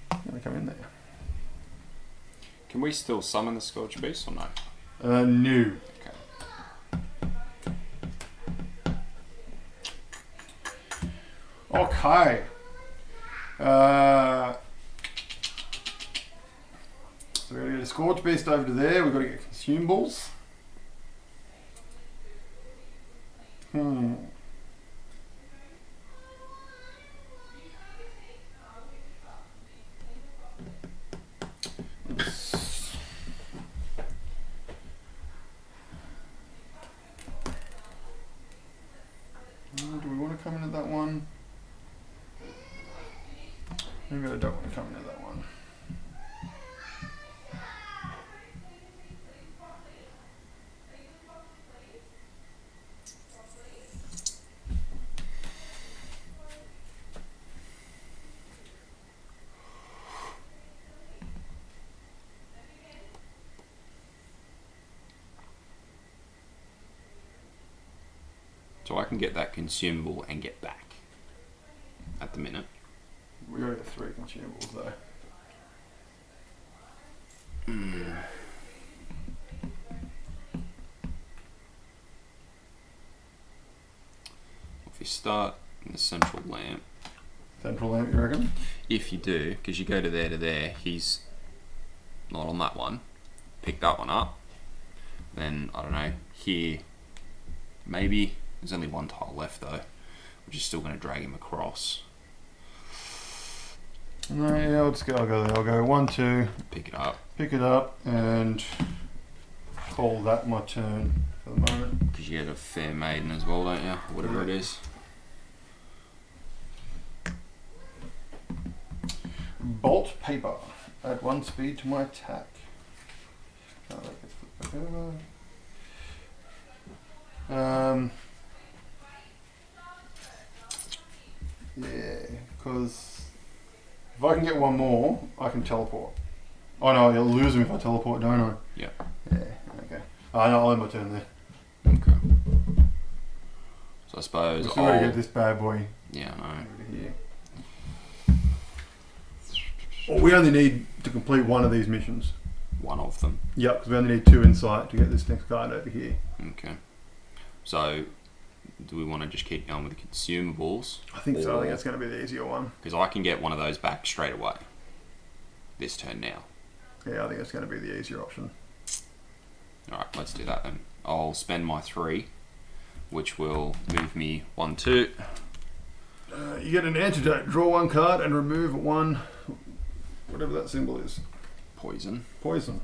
I'm gonna come in there. Can we still summon the Scourge Beast or no? No. Okay. So we're going to get a Scourge Beast over to there. We've got to get consumables. Do we want to come into that one? Maybe I don't want to come into that one. So I can get that consumable and get back at the minute. We gotta get 3 consumables though. If you start in the central lamp. Central lamp, you reckon? If you do, because you go to there, he's not on that one. Pick that one up. Then, I don't know, here, maybe. There's only one tile left though, which is still going to drag him across. No, yeah, I'll go there. I'll go 1, 2. Pick it up, and call that my turn for the moment. Because you get a Fair Maiden as well, don't you? Whatever it is. Bolt paper. Add 1 speed to my attack. Oh, that gets flipped back over. Yeah, because if I can get 1 more, I can teleport. Oh no, you'll lose him if I teleport, don't I? Yeah. Yeah, okay. Oh no, I'll end my turn there. Okay. So I suppose We've still got to get this bad boy. Yeah, I know. Over here. Well, we only need to complete 1 of these missions. One of them. Yep, because we only need 2 insight to get this next card over here. Okay. So, do we want to just keep going with the consumables? I think so. I think that's going to be the easier one. Because I can get one of those back straight away. This turn now. Yeah, I think it's going to be the easier option. Alright, let's do that then. I'll spend my 3, which will move me 1, 2. You get an antidote. Draw 1 card and remove 1, whatever that symbol is. Poison. Poison.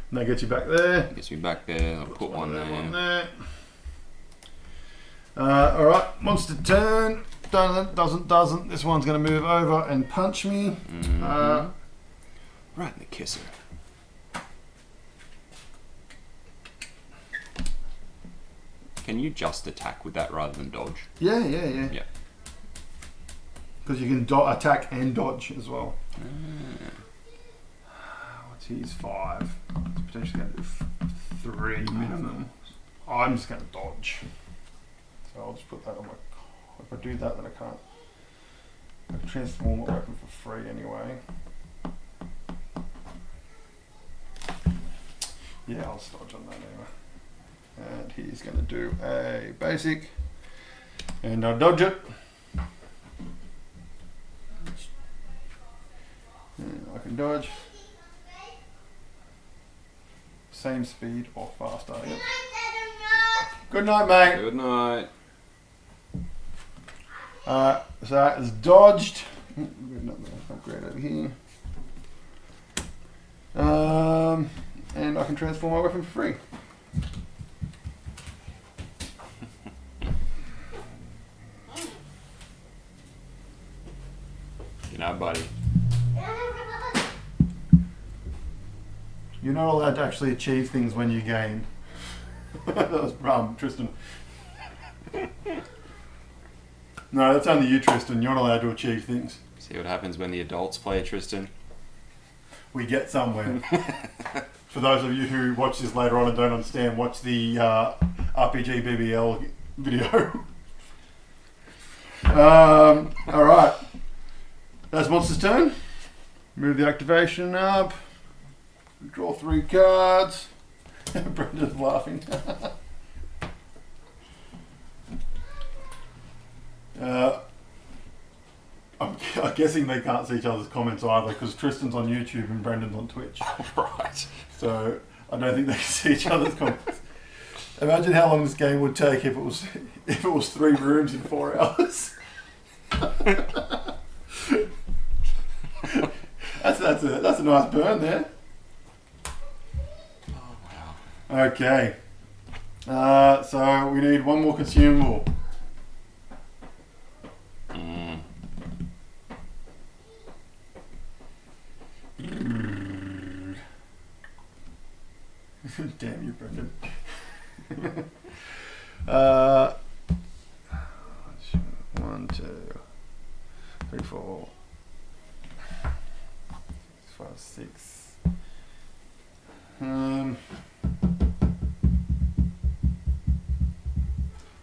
And that gets you back there. Gets me back there. I'll put one there. One there. Alright, monster turn. Doesn't. This one's going to move over and punch me. Right in the kisser. Can you just attack with that rather than dodge? Yeah. Yeah. Because you can attack and dodge as well. What's his 5? It's potentially going to do 3 minimum. I'm just going to dodge. So I'll just put that on my... If I do that, then I can't... I can transform a weapon for free anyway. Yeah, I'll just dodge on that anyway. And he's going to do a basic. And I'll dodge it. And I can dodge. Same speed or faster. Yep. Good night, mate. Good night. So that is dodged. Another upgrade over here. And I can transform my weapon for free. Good night, buddy. You're not allowed to actually achieve things when you game. That was Tristan. No, that's only you, Tristan. You're not allowed to achieve things. See what happens when the adults play, Tristan? We get somewhere. For those of you who watch this later on and don't understand, watch the RPG BBL video. Alright. That's Monster's turn. Move the activation up. Draw 3 cards. Brendan's laughing. I'm guessing they can't see each other's comments either because Tristan's on YouTube and Brendan's on Twitch. Right. So I don't think they can see each other's comments. Imagine how long this game would take if it was 3 rooms in 4 hours. That's a nice burn there. Oh wow. Okay. So we need one more consumable. Damn you, Brendan. 1, 2, 3, 4, 5, 6.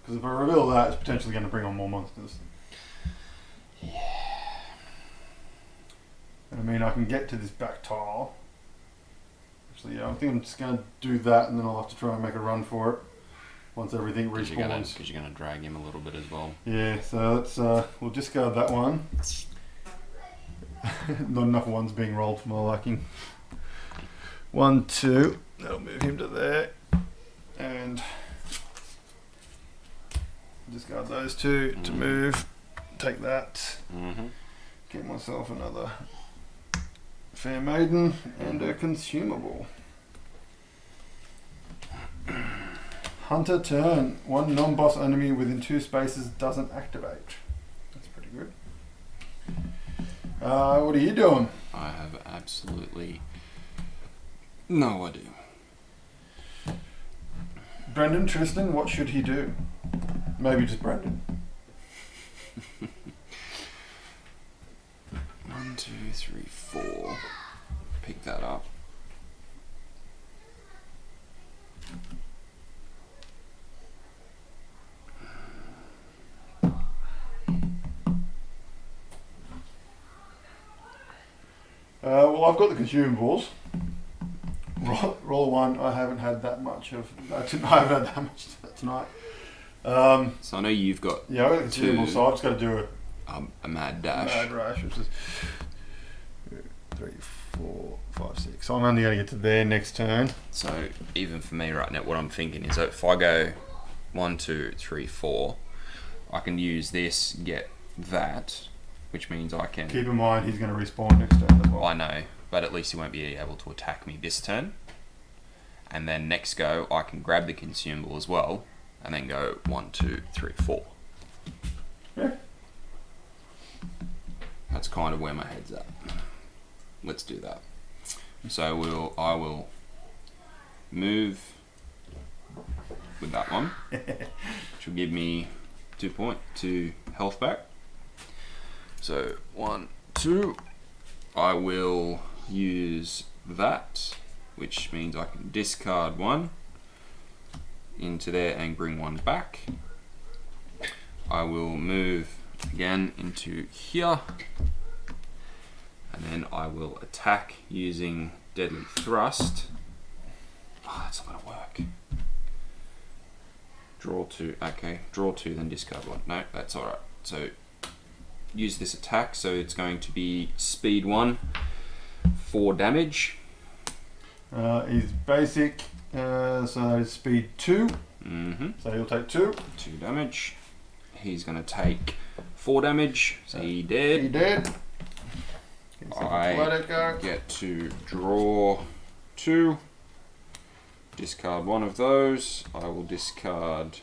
Because if I reveal that, it's potentially going to bring on more monsters. Yeah. And I mean, I can get to this back tile. Actually, yeah, I think I'm just going to do that, and then I'll have to try and make a run for it once everything respawns. Because you're going to drag him a little bit as well. Yeah, so let's we'll discard that one. Not enough ones being rolled for my liking. 1, 2. That'll move him to there, and discard those 2 to move. Take that. Get myself another Fair Maiden and a consumable. Hunter turn. 1 non-boss enemy within 2 spaces doesn't activate. That's pretty good. What are you doing? I have absolutely no idea. Brendan, Tristan, what should he do? Maybe just Brendan. 1, 2, 3, 4. Pick that up. Well, I've got the consumables. Roll 1. I haven't had that much of. I haven't had that much tonight. So I know you've got Yeah, I've got the consumables, so I've just got to do a mad dash. Mad rush, which is 2, 3, 4, 5, 6. So I'm only going to get to there next turn. So even for me right now, what I'm thinking is that if I go 1, 2, 3, 4, I can use this, get that, which means I can... Keep in mind he's going to respawn next turn as well. I know, but at least he won't be able to attack me this turn. And then next go, I can grab the consumable as well, and then go 1, 2, 3, 4. Yeah. That's kind of where my head's at. Let's do that. So I will move with that one, which will give me 2 health back. So 1, 2. I will use that, which means I can discard 1 into there and bring 1 back. I will move again into here, and then I will attack using Deadly Thrust. Oh, that's not gonna work. Draw 2, okay, draw 2, then discard 1. No, that's alright. So use this attack, so it's going to be speed 1, 4 damage. He's basic, so speed 2. So he'll take 2. 2 damage. He's going to take 4 damage, so he dead. He dead. I get to draw 2. Discard 1 of those. I will discard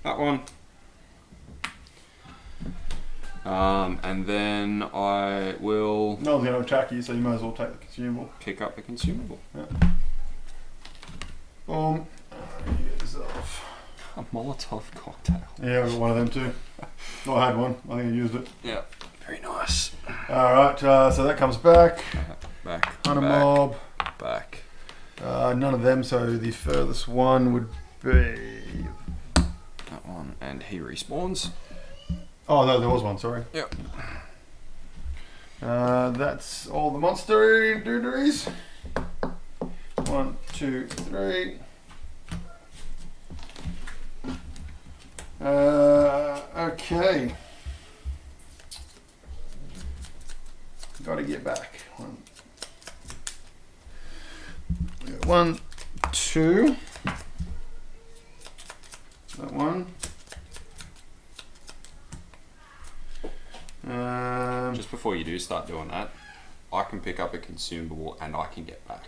that one. And then I will No one's going to attack you, so you might as well take the consumable. pick up the consumable. Yeah. Boom. Get yourself. A Molotov cocktail. Yeah, I got one of them too. No, I had one. I think I used it. Yeah, very nice. Alright, so that comes back. Back. Hunter back, mob. Back. None of them, so the furthest one would be... That one, and he respawns. Oh, no, there was one, sorry. Yep. That's all the monster dooderies. 1, 2, 3. Okay. Gotta get back. 1, 2. That one. Just before you do start doing that, I can pick up a consumable and I can get back.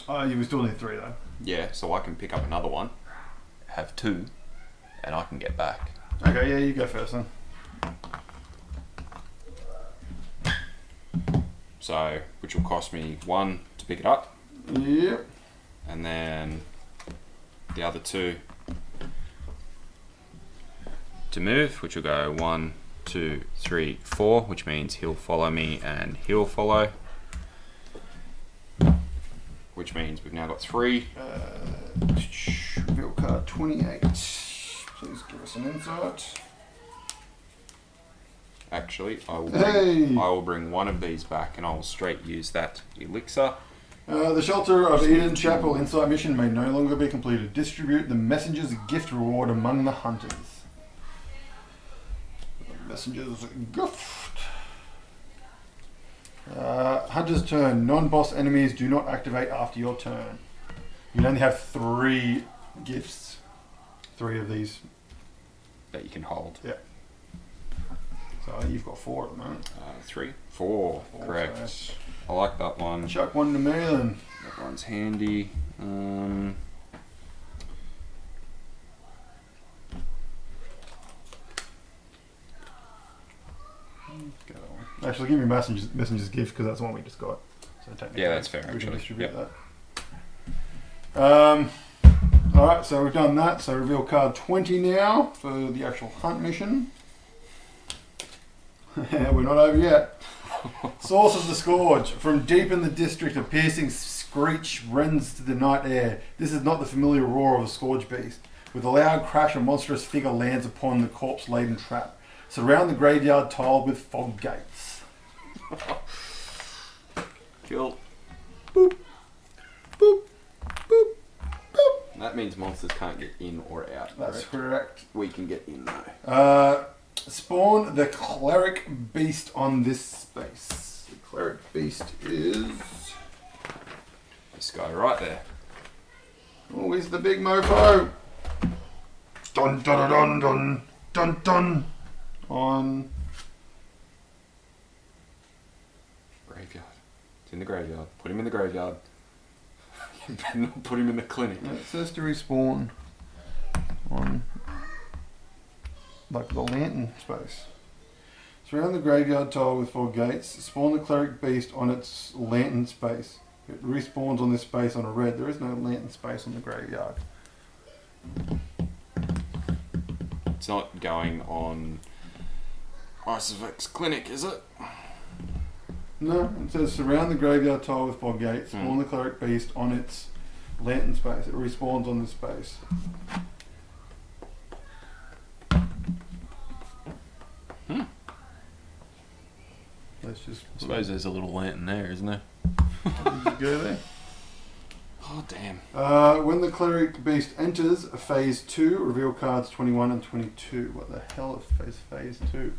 Oh, you still need 3 though. Yeah, so I can pick up another one, have 2, and I can get back. Okay, yeah, you go first then. So, which will cost me 1 to pick it up, Yep. and then the other 2 to move, which will go 1, 2, 3, 4, which means he'll follow me and he'll follow. Which means we've now got 3. Reveal card 28. Please give us an insight. Actually, I Hey! will bring 1 of these back and I will straight use that elixir. The Shelter of Eden Chapel Insight mission may no longer be completed. Distribute the Messenger's gift reward among the hunters. Messenger's gift. Hunter's turn. Non-boss enemies do not activate after your turn. You can only have 3 gifts. 3 of these. That you can hold. Yeah. So you've got 4 at the moment. 3, 4, correct. So. I like that one. Chuck 1 to me then. That one's handy. Actually, give me Messenger's gift because that's the one we just got. So technically, Yeah, that's fair, We can actually. distribute Yep. that. All right, so we've done that. So reveal card 20 now for the actual hunt mission. We're not over yet. Source of the Scourge. From deep in the district, a piercing screech rends to the night air. This is not the familiar roar of a Scourge beast. With a loud crash, a monstrous figure lands upon the corpse-laden trap. Surround the graveyard tiled with fog gates. Kill. Boop. Boop. Boop. Boop. That means monsters can't get in or out. That's correct? correct. We can get in though. Spawn the Cleric Beast on this space. The Cleric Beast is... This guy right there. Oh, he's the big mofo. Dun dun dun dun dun dun. On... Graveyard. It's in the graveyard. Put him in the graveyard. You better not put him in the clinic. It says to respawn on... like the lantern space. Surround the graveyard tile with 4 gates. Spawn the Cleric Beast on its lantern space. It respawns on this space on a red. There is no lantern space on the graveyard. It's not going on Isofix Clinic, is it? No, it says surround the graveyard tile with fog gate, spawn the Cleric Beast on its lantern space. It respawns on this space. Let's just I suppose there's a little lantern there, isn't there? go there. Oh, damn. When the Cleric Beast enters phase 2, reveal cards 21 and 22. What the hell is phase 2?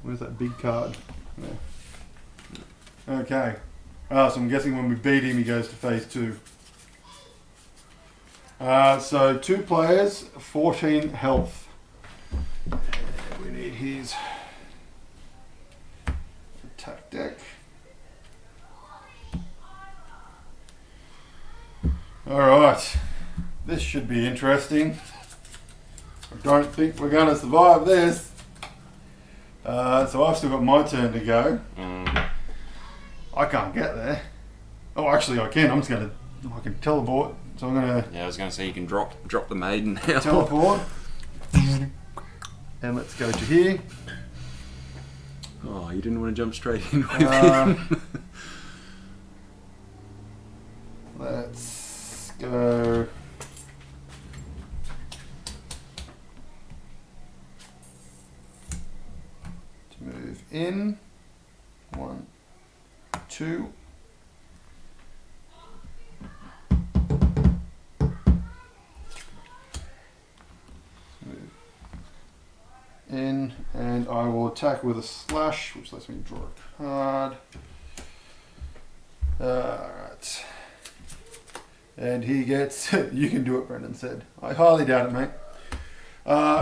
Where's that big card? There. Okay. So I'm guessing when we beat him, he goes to phase 2. So 2 players, 14 health. We need his attack deck. Alright, this should be interesting. I don't think we're going to survive this. So I've still got my turn to go. I can't get there. Oh, actually I can. I can teleport. So I'm going to... Yeah, I was going to say you can drop the maiden now. Teleport. And let's go to here. Oh, you didn't want to jump straight in with it. Let's go. To move in. 1, 2. Move in, and I will attack with a slash, which lets me draw a card. Alright. And he gets, you can do it, Brendan said. I highly doubt it, mate.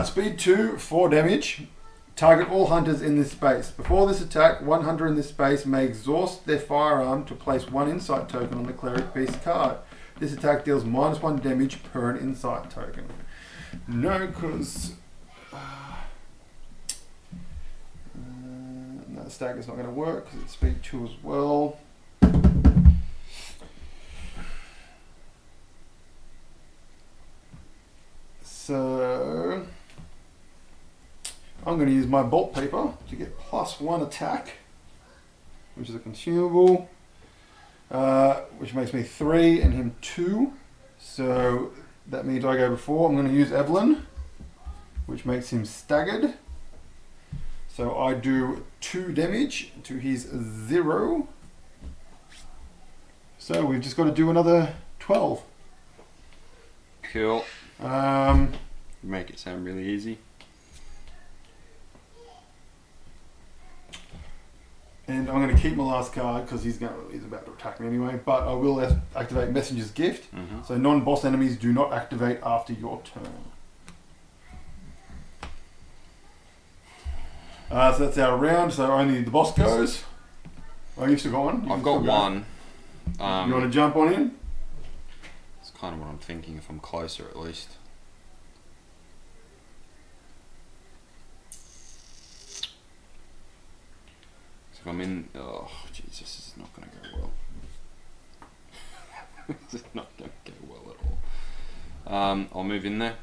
Speed 2, 4 damage. Target all hunters in this space. Before this attack, one hunter in this space may exhaust their firearm to place 1 insight token on the Cleric Beast card. This attack deals -1 damage per an insight token. No, because... no, the stagger's not going to work because it's speed 2 as well. So I'm going to use my bolt paper to get +1 attack, which is a consumable, which makes me 3 and him 2. So that means I go before. I'm going to use Evelyn, which makes him staggered. So I do 2 damage to his 0. So we've just got to do another 12. Cool. Make it sound really easy. And I'm going to keep my last card because he's about to attack me anyway. But I will activate Messenger's Gift. So non-boss enemies do not activate after your turn. So that's our round. So only the boss goes. Oh, you've still got one? I've got one. You want to jump on in? That's kind of what I'm thinking, if I'm closer at least. So if I'm in... Oh, Jesus, this is not going to go well. This is not going to go well at all. I'll move in there.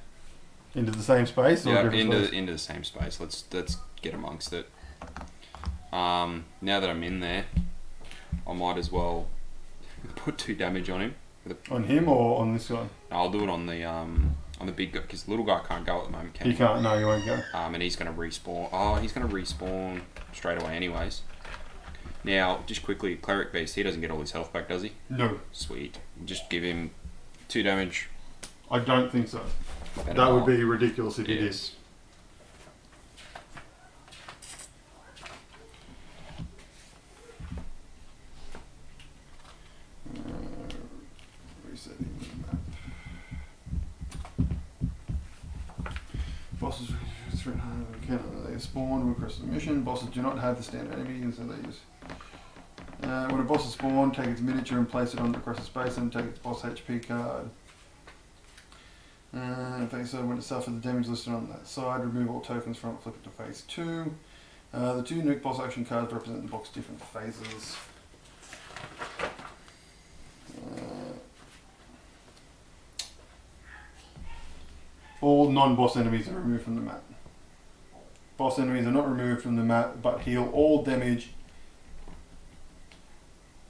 Into the same space? Or Yeah, space? into the same space. Let's get amongst it. Now that I'm in there, I might as well put 2 damage on him. On him or on this guy? I'll do it on the big guy, because the little guy can't go at the moment, can he? He can't, no, he won't go. And he's going to respawn. Oh, he's going to respawn straight away anyways. Now, just quickly, Cleric Beast, he doesn't get all his health back, does he? No. Sweet. Just give him 2 damage. I don't think so. And That would be ridiculous if he did. Resetting the map. Bosses they spawn, request the mission. Bosses do not have the standard enemies, so they use. When a boss is spawned, take its miniature and place it on across the space and take its boss HP card. Phase so when it suffers the damage listed on that side, remove all tokens from it, flip it to phase 2. The 2 nuke boss action cards represent the box's different phases. All non-boss enemies are removed from the map. Boss enemies are not removed from the map, but heal all damage.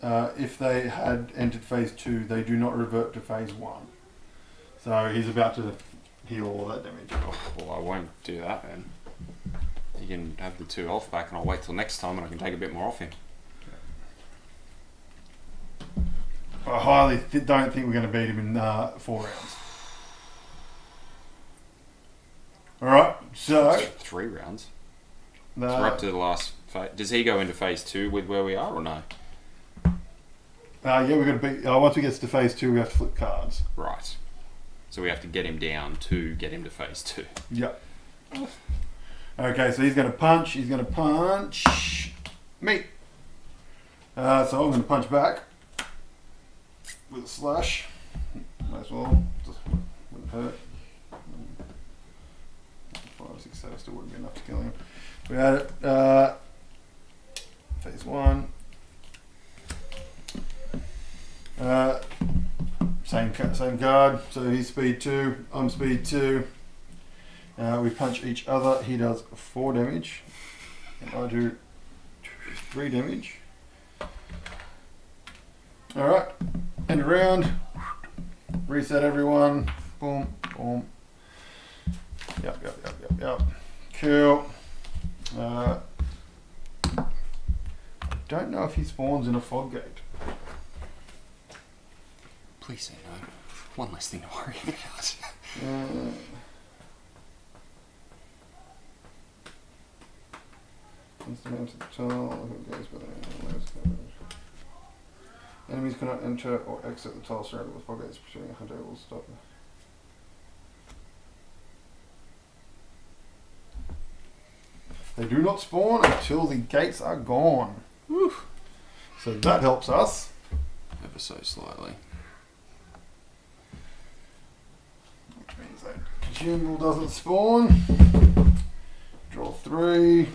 If they had entered phase 2, they do not revert to phase 1. So he's about to heal all that damage. Well, I won't do that then. You can have the 2 health back, and I'll wait till next time, and I can take a bit more off him. I highly don't think we're going to beat him in 4 rounds. Alright, so... 3 rounds. So we're up to the last phase. Does he go into phase 2 with where we are, or no? Yeah, we're going to beat... once we get to phase 2, we have to flip cards. Right. So we have to get him down to get him to phase 2. Yep. Okay, so he's going to punch. He's going to punch me. So I'm going to punch back with a slash. Might as well. Just wouldn't hurt. 5, 6, 7 still wouldn't be enough to kill him. We had it. Phase 1. Same card. So he's speed 2. I'm speed 2. We punch each other. He does 4 damage, and I do 3 damage. All right, end of round. Reset everyone. Boom, boom. Yep. Cool. I don't know if he spawns in a fog gate. Please say no. One less thing to worry about. Enemies cannot enter or exit the tile surrounded with fog gates. Pursuing a hunter will stop. They do not spawn until the gates are gone. Woo. So that helps us. Ever so slightly. Which means that General doesn't spawn. Draw 3.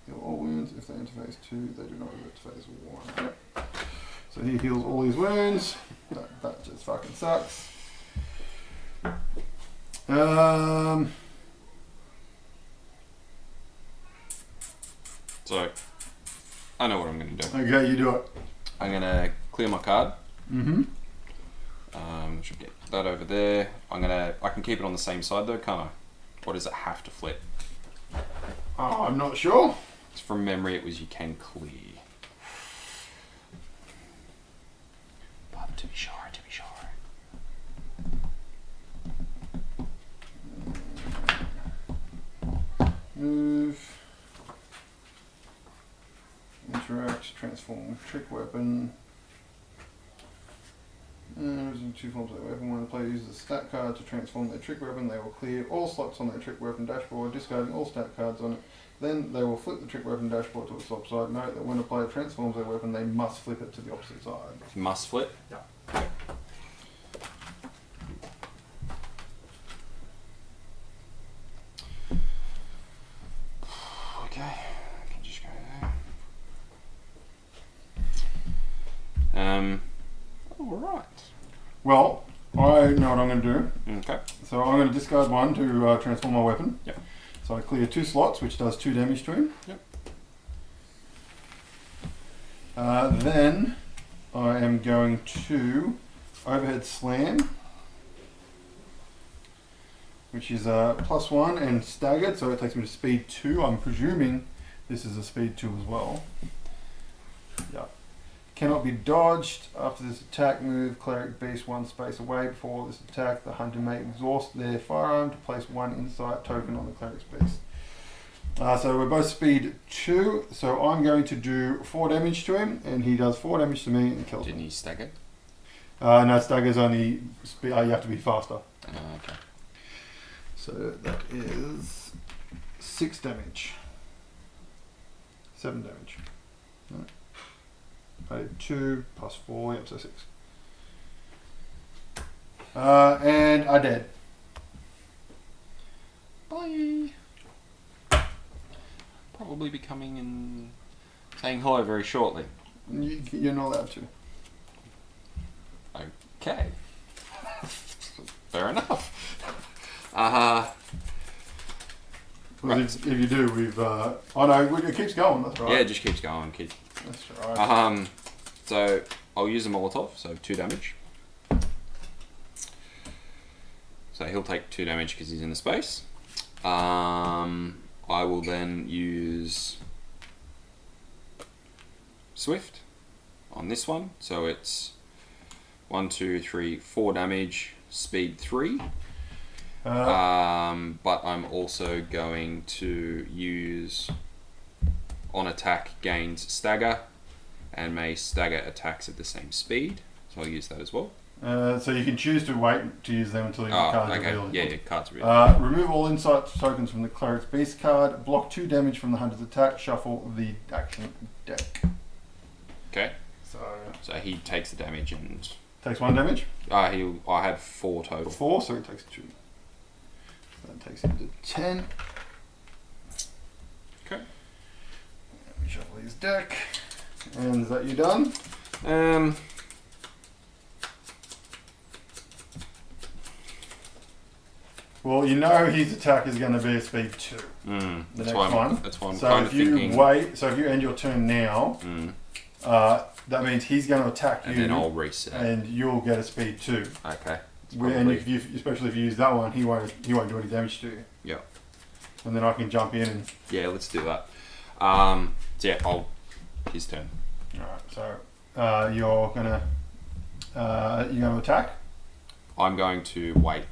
Heal all wounds. If they enter phase 2, they do not revert to phase 1. Yep. So he heals all his wounds. That just fucking sucks. So, I know what I'm going to do. Okay, you do it. I'm going to clear my card. Mm-hmm. Should get that over there. I can keep it on the same side though, can't I? Or does it have to flip? Oh, I'm not sure. From memory, it was you can clear. But to be sure. Move. Interact. Transform. Trick weapon. Using 2 forms of their weapon. When the player uses a stat card to transform their trick weapon, they will clear all slots on their trick weapon dashboard, discarding all stat cards on it. Then they will flip the trick weapon dashboard to its top side. Note that when a player transforms their weapon, they must flip it to the opposite side. Must flip? Yeah. Okay, I can just go there. Alright. Well, I know what I'm going to do. Okay. So I'm going to discard 1 to transform my weapon. Yep. So I clear 2 slots, which does 2 damage to him. Yep. Then I am going to overhead slam, which is +1 and staggered, so it takes me to speed 2. I'm presuming this is a speed 2 as well. Yeah. Cannot be dodged. After this attack move, Cleric Beast 1 space away. Before this attack, the hunter may exhaust their firearm to place 1 insight token on the Cleric's Beast. So we're both speed 2, so I'm going to do 4 damage to him, and he does 4 damage to me and kills me. Didn't he stagger? No, stagger's only, you have to be faster. Okay. So that is 6 damage. 7 damage. Right. I did 2 plus 4, yep, so 6. And I dead. Bye. probably be coming and saying hello very shortly. You're not allowed to. Okay. Fair enough. Right. If you do, we've... oh no, it keeps going, that's right. Yeah, it just keeps going. That's right. So I'll use a Molotov, so 2 damage. So he'll take 2 damage because he's in the space. I will then use Swift on this one. So it's 1, 2, 3, 4 damage, speed 3. But I'm also going to use on attack gains stagger and may stagger attacks at the same speed. So I'll use that as well. So you can choose to wait to use them until your card's revealed. Yeah, cards revealed. Remove all insight tokens from the Cleric Beast card. Block 2 damage from the Hunter's attack. Shuffle the action deck. Okay. So he takes the damage and... Takes 1 damage? I had 4 total. 4, so he takes 2. So that takes him to 10. Okay. Let me shuffle his deck. And is that you done? Well, you know his attack is going to be a speed 2. The next one. That's why I'm so kind of thinking... So if you end your turn now, that means he's going to attack you. And then I'll reset. And you'll get a speed 2. Okay. And especially if you use that one, he won't do any damage to you. Yeah. And then I can jump in and... Yeah, let's do that. So yeah, his turn. Alright, so you're going to attack? I'm going to wait.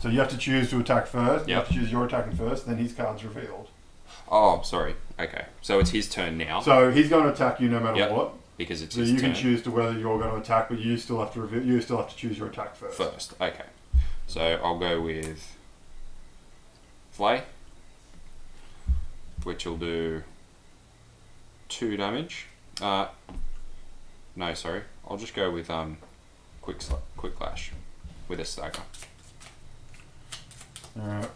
So you have to choose to attack first. Yep. You have to choose your attacking first, then his card's revealed. Oh, sorry. Okay. So it's his turn now. So he's going to attack you no matter what. Because it's so his you turn. can choose to whether you're going to attack, but you still have to reveal. You still have to choose your attack first. Okay. So I'll go with Flay, which will do 2 damage. No, sorry. I'll just go with quick lash with a stagger. Alright.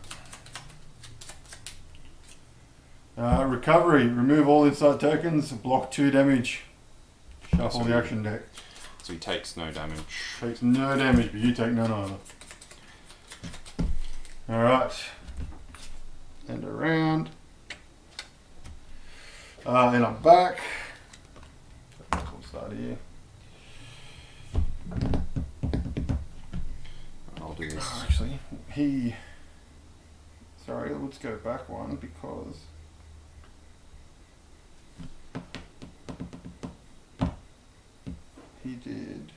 Recovery. Remove all inside tokens. Block 2 damage. Shuffle the action deck. So he takes no damage. Takes no damage, but you take none either. Alright. And around. And I'm back. We'll start here. I'll do this. Actually, sorry, let's go back one because he did.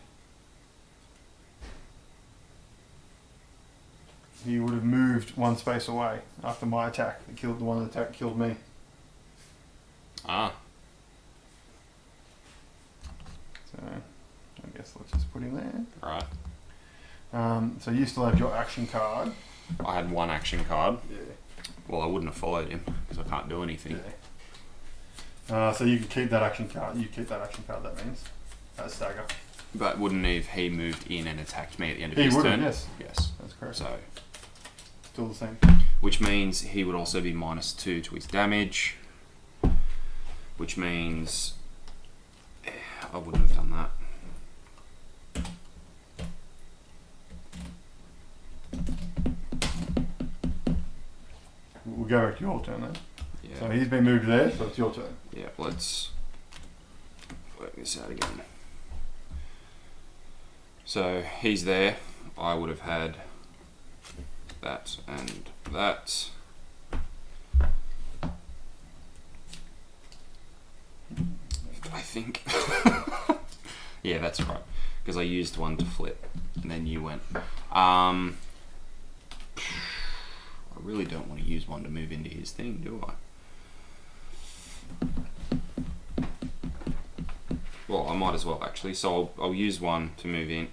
He would have moved 1 space away after my attack. It killed the one that killed me. Ah. So I guess let's just put him there. Right. So you still have your action card. I had 1 action card. Yeah. Well, I wouldn't have followed him because I can't do anything. Yeah. So you can keep that action card. You keep that action card. That means that's stagger. But wouldn't he moved in and attacked me at the end of He his would turn? have, yes. Yes. That's correct. So, still the same. which means he would also be -2 to his damage. Which means I wouldn't have done that. We'll go back to your turn then. Yeah. So he's been moved there, so it's your turn. Yeah, let's work this out again. So he's there. I would have had that and that. I think. Yeah, that's right. Because I used 1 to flip, and then you went. I really don't want to use 1 to move into his thing, do I? Well, I might as well actually. So I'll use 1 to move in.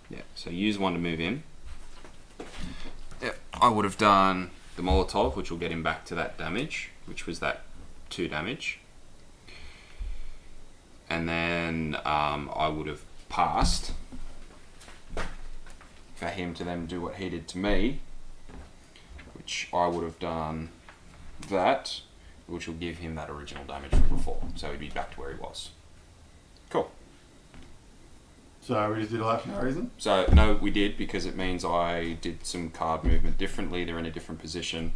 Yeah, so use 1 to move in. Yep, I would have done the Molotov, which will get him back to that damage, which was that 2 damage. And then I would have passed for him to then do what he did to me, which I would have done that, which will give him that original damage from before. So he'd be back to where he was. Cool. So we just did all that for no reason? So, no, we did, because it means I did some card movement differently. They're in a different position.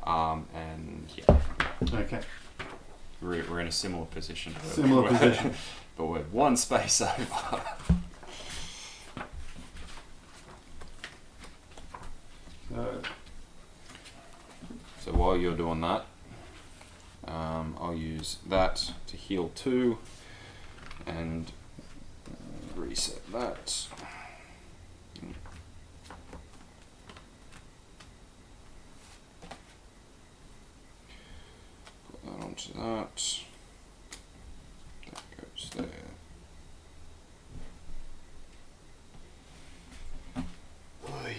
And, yeah. Okay. We're in a similar position. Similar position. But we're one space over. So while you're doing that, I'll use that to heal 2 and reset that. Put that onto that. That goes there. Oy.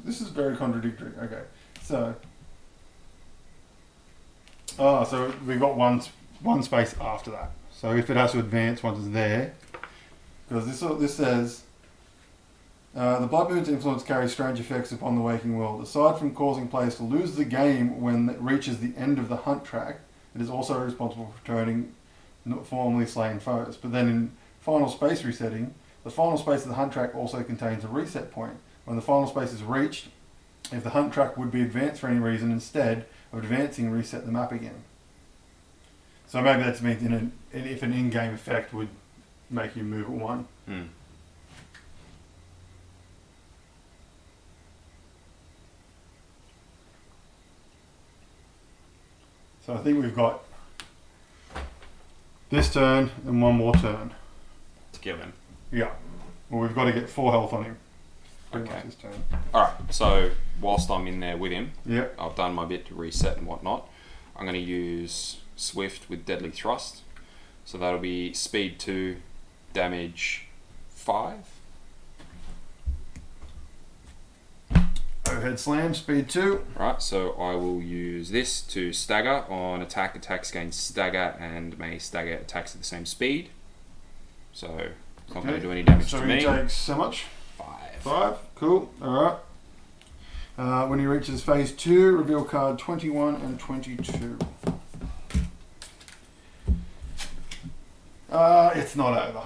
This is very contradictory. Okay, so so we've got one space after that. So if it has to advance once it's there, because this says the Blood Moon's influence carries strange effects upon the waking world. Aside from causing players to lose the game when it reaches the end of the hunt track, it is also responsible for returning not formerly slain foes. But then in final space resetting, the final space of the hunt track also contains a reset point. When the final space is reached, if the hunt track would be advanced for any reason, instead of advancing, reset the map again. So maybe that means if an in-game effect would make you move at 1. So I think we've got this turn and one more turn. To kill him. Yeah. Well, we've got to get 4 health on him. Okay. This turn. Alright, so whilst I'm in there with him, Yep. I've done my bit to reset and whatnot. I'm going to use Swift with Deadly Thrust. So that'll be speed 2, damage 5. Overhead slam, speed 2. Right, so I will use this to stagger on attack. Attacks gain stagger and may stagger attacks at the same speed. So it's not going to do any damage to me. So he takes how much? 5. 5. Cool. Alright. When he reaches phase 2, reveal card 21 and 22. It's not over.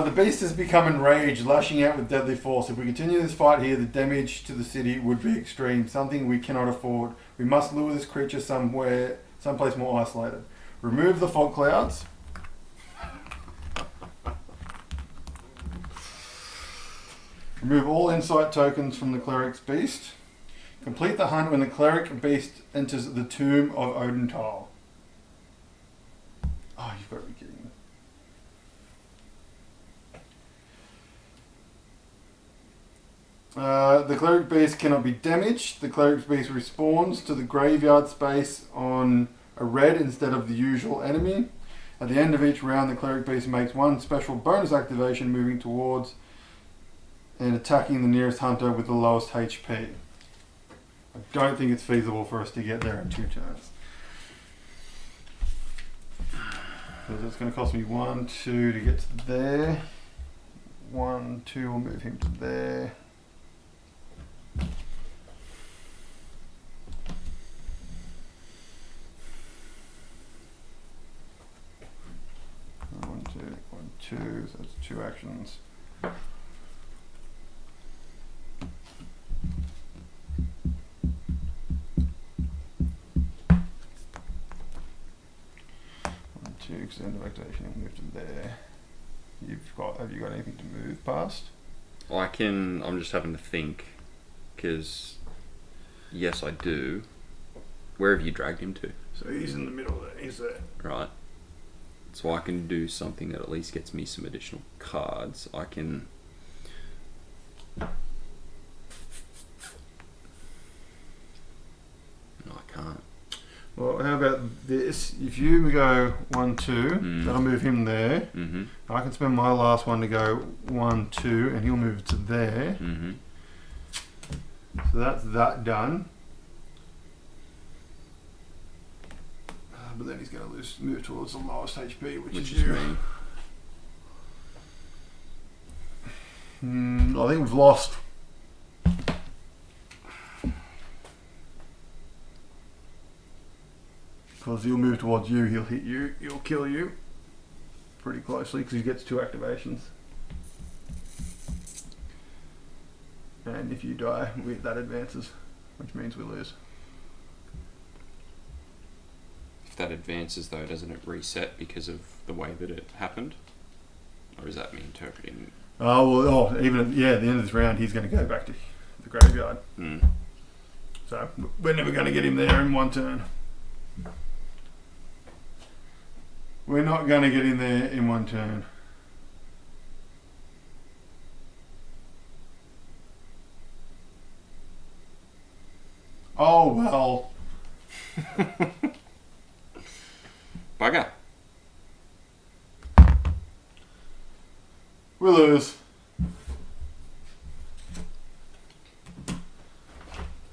The beast has become enraged, lashing out with deadly force. If we continue this fight here, the damage to the city would be extreme, something we cannot afford. We must lure this creature someplace more isolated. Remove the fog clouds. Remove all insight tokens from the Cleric's Beast. Complete the hunt when the Cleric Beast enters the tomb of Odenthal. Oh, you've got to be kidding me. The Cleric Beast cannot be damaged. The Cleric Beast respawns to the graveyard space on a red instead of the usual enemy. At the end of each round, the Cleric Beast makes one special bonus activation, moving towards and attacking the nearest hunter with the lowest HP. I don't think it's feasible for us to get there in 2 turns. Because it's going to cost me 1, 2 to get to there. 1, 2 will move him to there. One, two, so that's 2 actions. To extend the activation and move to there. Have you got anything to move past? I'm just having to think, because yes I do. Where have you dragged him to? So he's in the middle there, he's there. Right. So I can do something that at least gets me some additional cards. I can... No, I can't. Well, how about this? If you go 1, 2, that'll move him there. Mm-hmm. I can spend my last one to go 1, 2, and he'll move to there. Mm-hmm. So that's that done. but then he's going to move towards the lowest HP, which is is you. me. I think we've lost. Because he'll move towards you, he'll hit you, he'll kill you pretty closely because he gets 2 activations. And if you die, that advances, which means we lose. If that advances, though, doesn't it reset because of the way that it happened? Or is that me interpreting? Even at the end of this round, he's going to go back to the graveyard. So we're never going to get him there in one turn. We're not going to get him there in one turn. Oh, well. Bugger. We lose.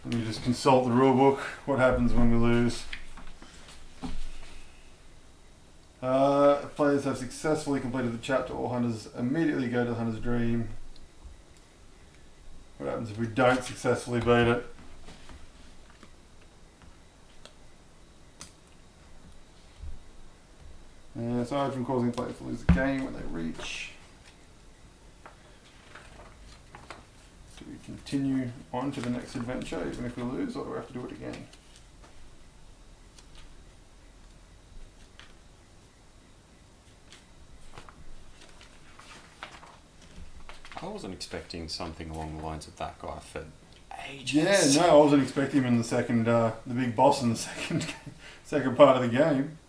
Let me just consult the rule book. What happens when we lose? Players have successfully completed the chapter. All hunters immediately go to the hunter's dream. What happens if we don't successfully beat it? Aside from causing players to lose the game when they reach. Do we continue on to the next adventure even if we lose, or do we have to do it again? I wasn't expecting something along the lines of that guy for ages. Yeah, no, I wasn't expecting him in the second, the big boss in the second part of the game.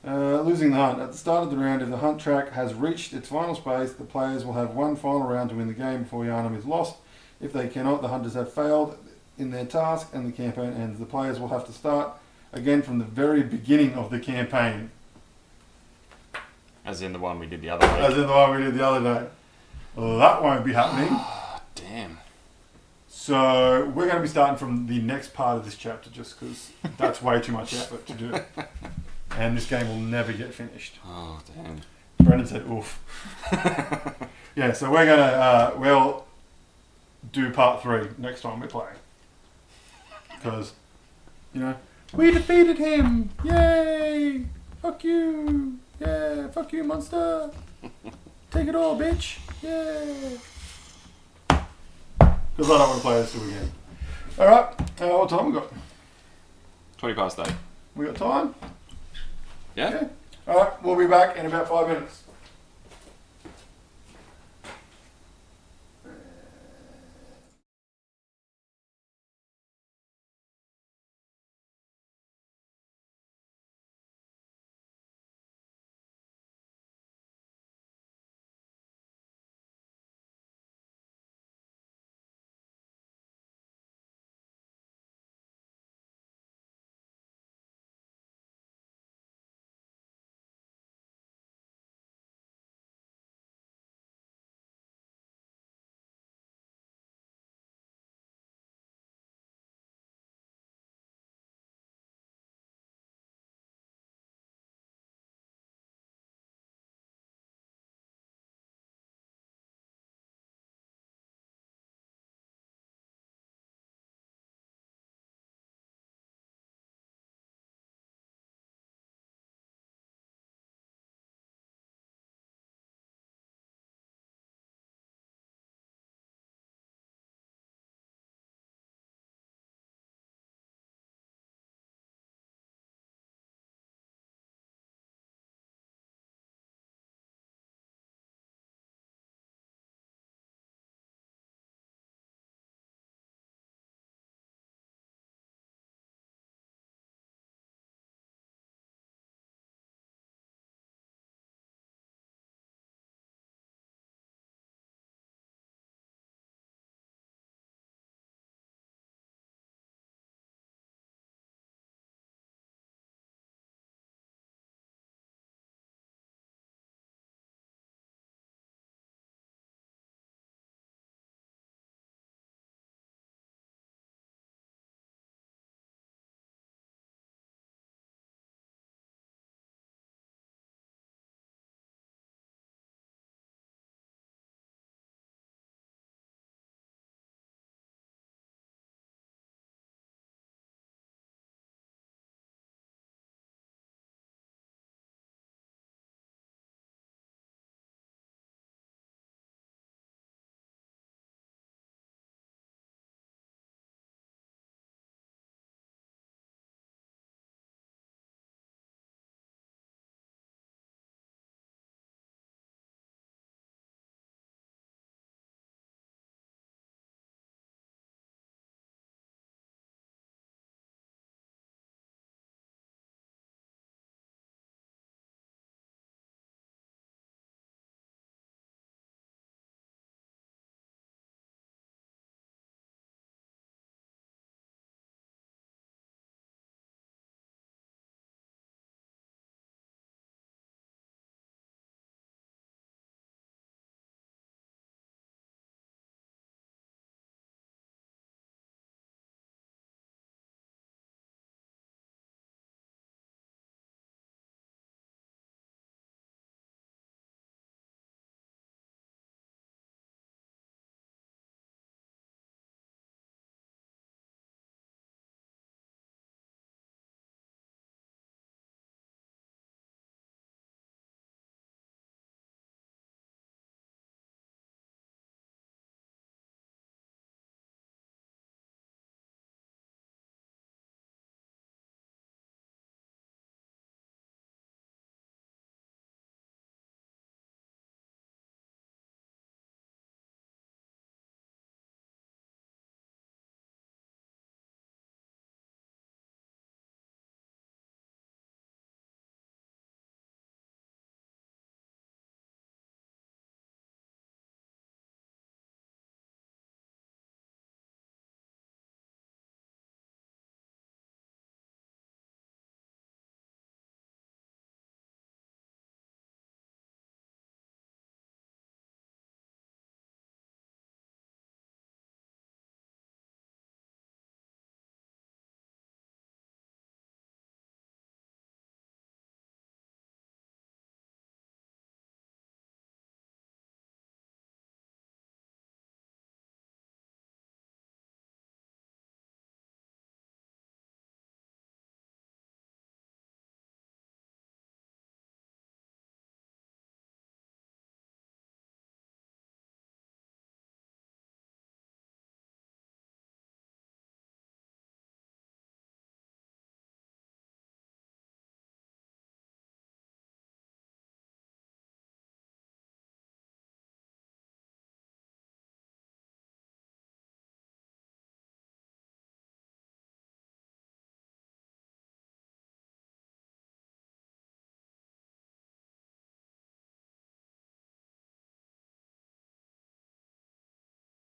Losing the hunt. At the start of the round, if the hunt track has reached its final space, the players will have one final round to win the game before Yharnam is lost. If they cannot, the hunters have failed in their task and the campaign ends. The players will have to start again from the very beginning of the campaign. As in the one we did the other week. As in the one we did the other day. Well, that won't be happening. Damn. So we're going to be starting from the next part of this chapter just because that's way too much effort to do. And this game will never get finished. Oh, damn. Brendan said, oof. Yeah, so we're going to, we'll do part 3 next time we play. Because, we defeated him! Yay! Fuck you! Yeah, fuck you, monster! Take it all, bitch! Yeah! Because I don't want to play this two again. Alright, what time we got? 20 past 8. We got time? Yeah? Okay. Alright, we'll be back in about 5 minutes.